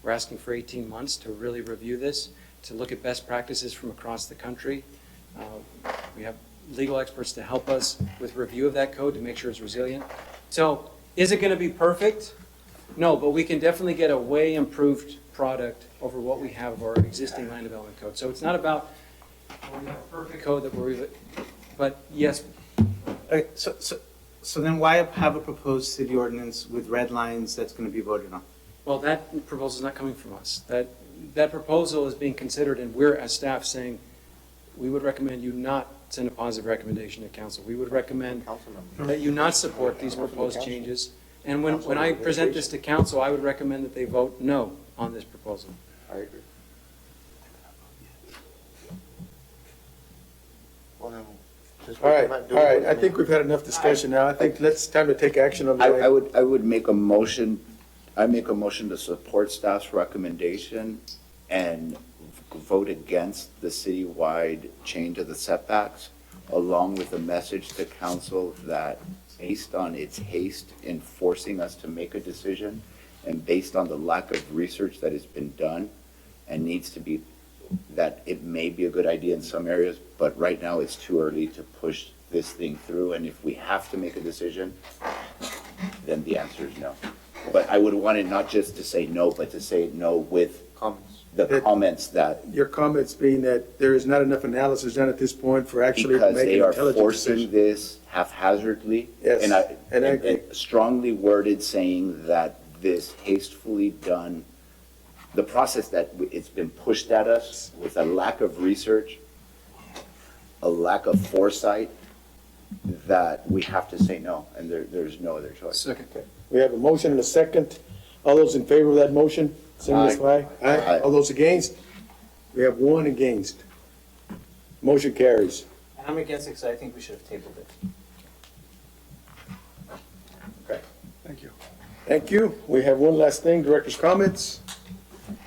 S6: We're asking for 18 months to really review this, to look at best practices from across the country. We have legal experts to help us with review of that code to make sure it's resilient. So is it going to be perfect? No, but we can definitely get a way improved product over what we have of our existing land development code. So it's not about we have a perfect code that we're, but yes.
S16: Okay, so then why have a proposed city ordinance with red lines that's going to be voted on?
S6: Well, that proposal is not coming from us. That proposal is being considered, and we're as staff saying, we would recommend you not send a positive recommendation to council. We would recommend that you not support these proposed changes. And when I present this to council, I would recommend that they vote no on this proposal.
S15: I agree.
S1: All right, I think we've had enough discussion now. I think it's time to take action on
S18: I
S1: the.
S18: would make a motion, I make a motion to support staff's recommendation and vote against the citywide change of the setbacks, along with a message to council that based on its haste in forcing us to make a decision, and based on the lack of research that has been done and needs to be, that it may be a good idea in some areas, but right now it's too early to push this thing through. And if we have to make a decision, then the answer is no. But I would want it not just to say no, but to say no with the comments that.
S1: Your comments being that there is not enough analysis done at this point for actually
S18: Because
S1: making
S18: they
S1: an
S18: are
S1: intelligent
S18: forcing
S1: decision.
S18: this haphazardly.
S1: Yes, and I agree.
S18: And strongly worded saying that this hastily done, the process that it's been pushed at us with a lack of research, a lack of foresight, that we have to say no, and there's no other choice.
S20: Second.
S1: We have a motion and a second. All those in favor of that motion, signify.
S18: Aye.
S1: All those against? We have one against. Motion carries.
S16: And I'm against it because I think we should have tabled it.
S20: Thank you.
S1: Thank you. We have one last thing, director's comments.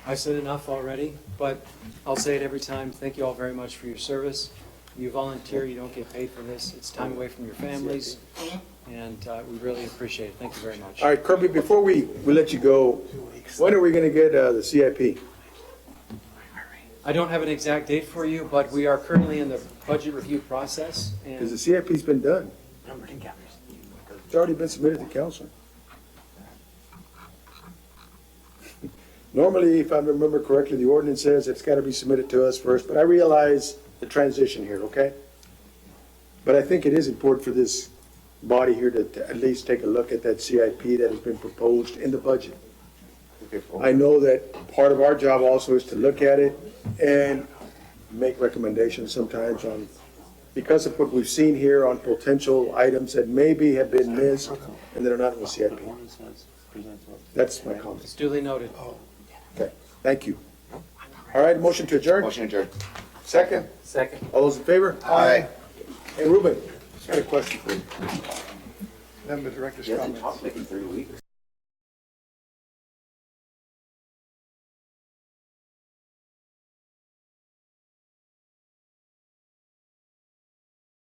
S6: I said enough already, but I'll say it every time. Thank you all very much for your service. You volunteer, you don't get paid for this. It's time away from your families, and we really appreciate it. Thank you very much.
S1: All right, Kirby, before we let you go, when are we going to get the CIP?
S6: I don't have an exact date for you, but we are currently in the budget review process,
S1: Because the
S6: and
S1: CIP's been done. It's already been submitted to council. Normally, if I remember correctly, the ordinance says it's got to be submitted to us first, but I realize the transition here, okay? But I think it is important for this body here to at least take a look at that CIP that has been proposed in the budget. I know that part of our job also is to look at it and make recommendations sometimes on, because of what we've seen here on potential items that maybe have been missed and that are not in the CIP. That's my comment.
S6: it's duly noted.
S1: Okay, thank you. All right, motion to adjourn?
S18: Motion adjourned.
S1: Second?
S16: Second.
S1: All those in favor?
S18: Aye.
S1: Hey, Ruben, just got a question for you.
S8: Then the director's
S18: He hasn't
S8: comments.
S18: talked like in 3 weeks.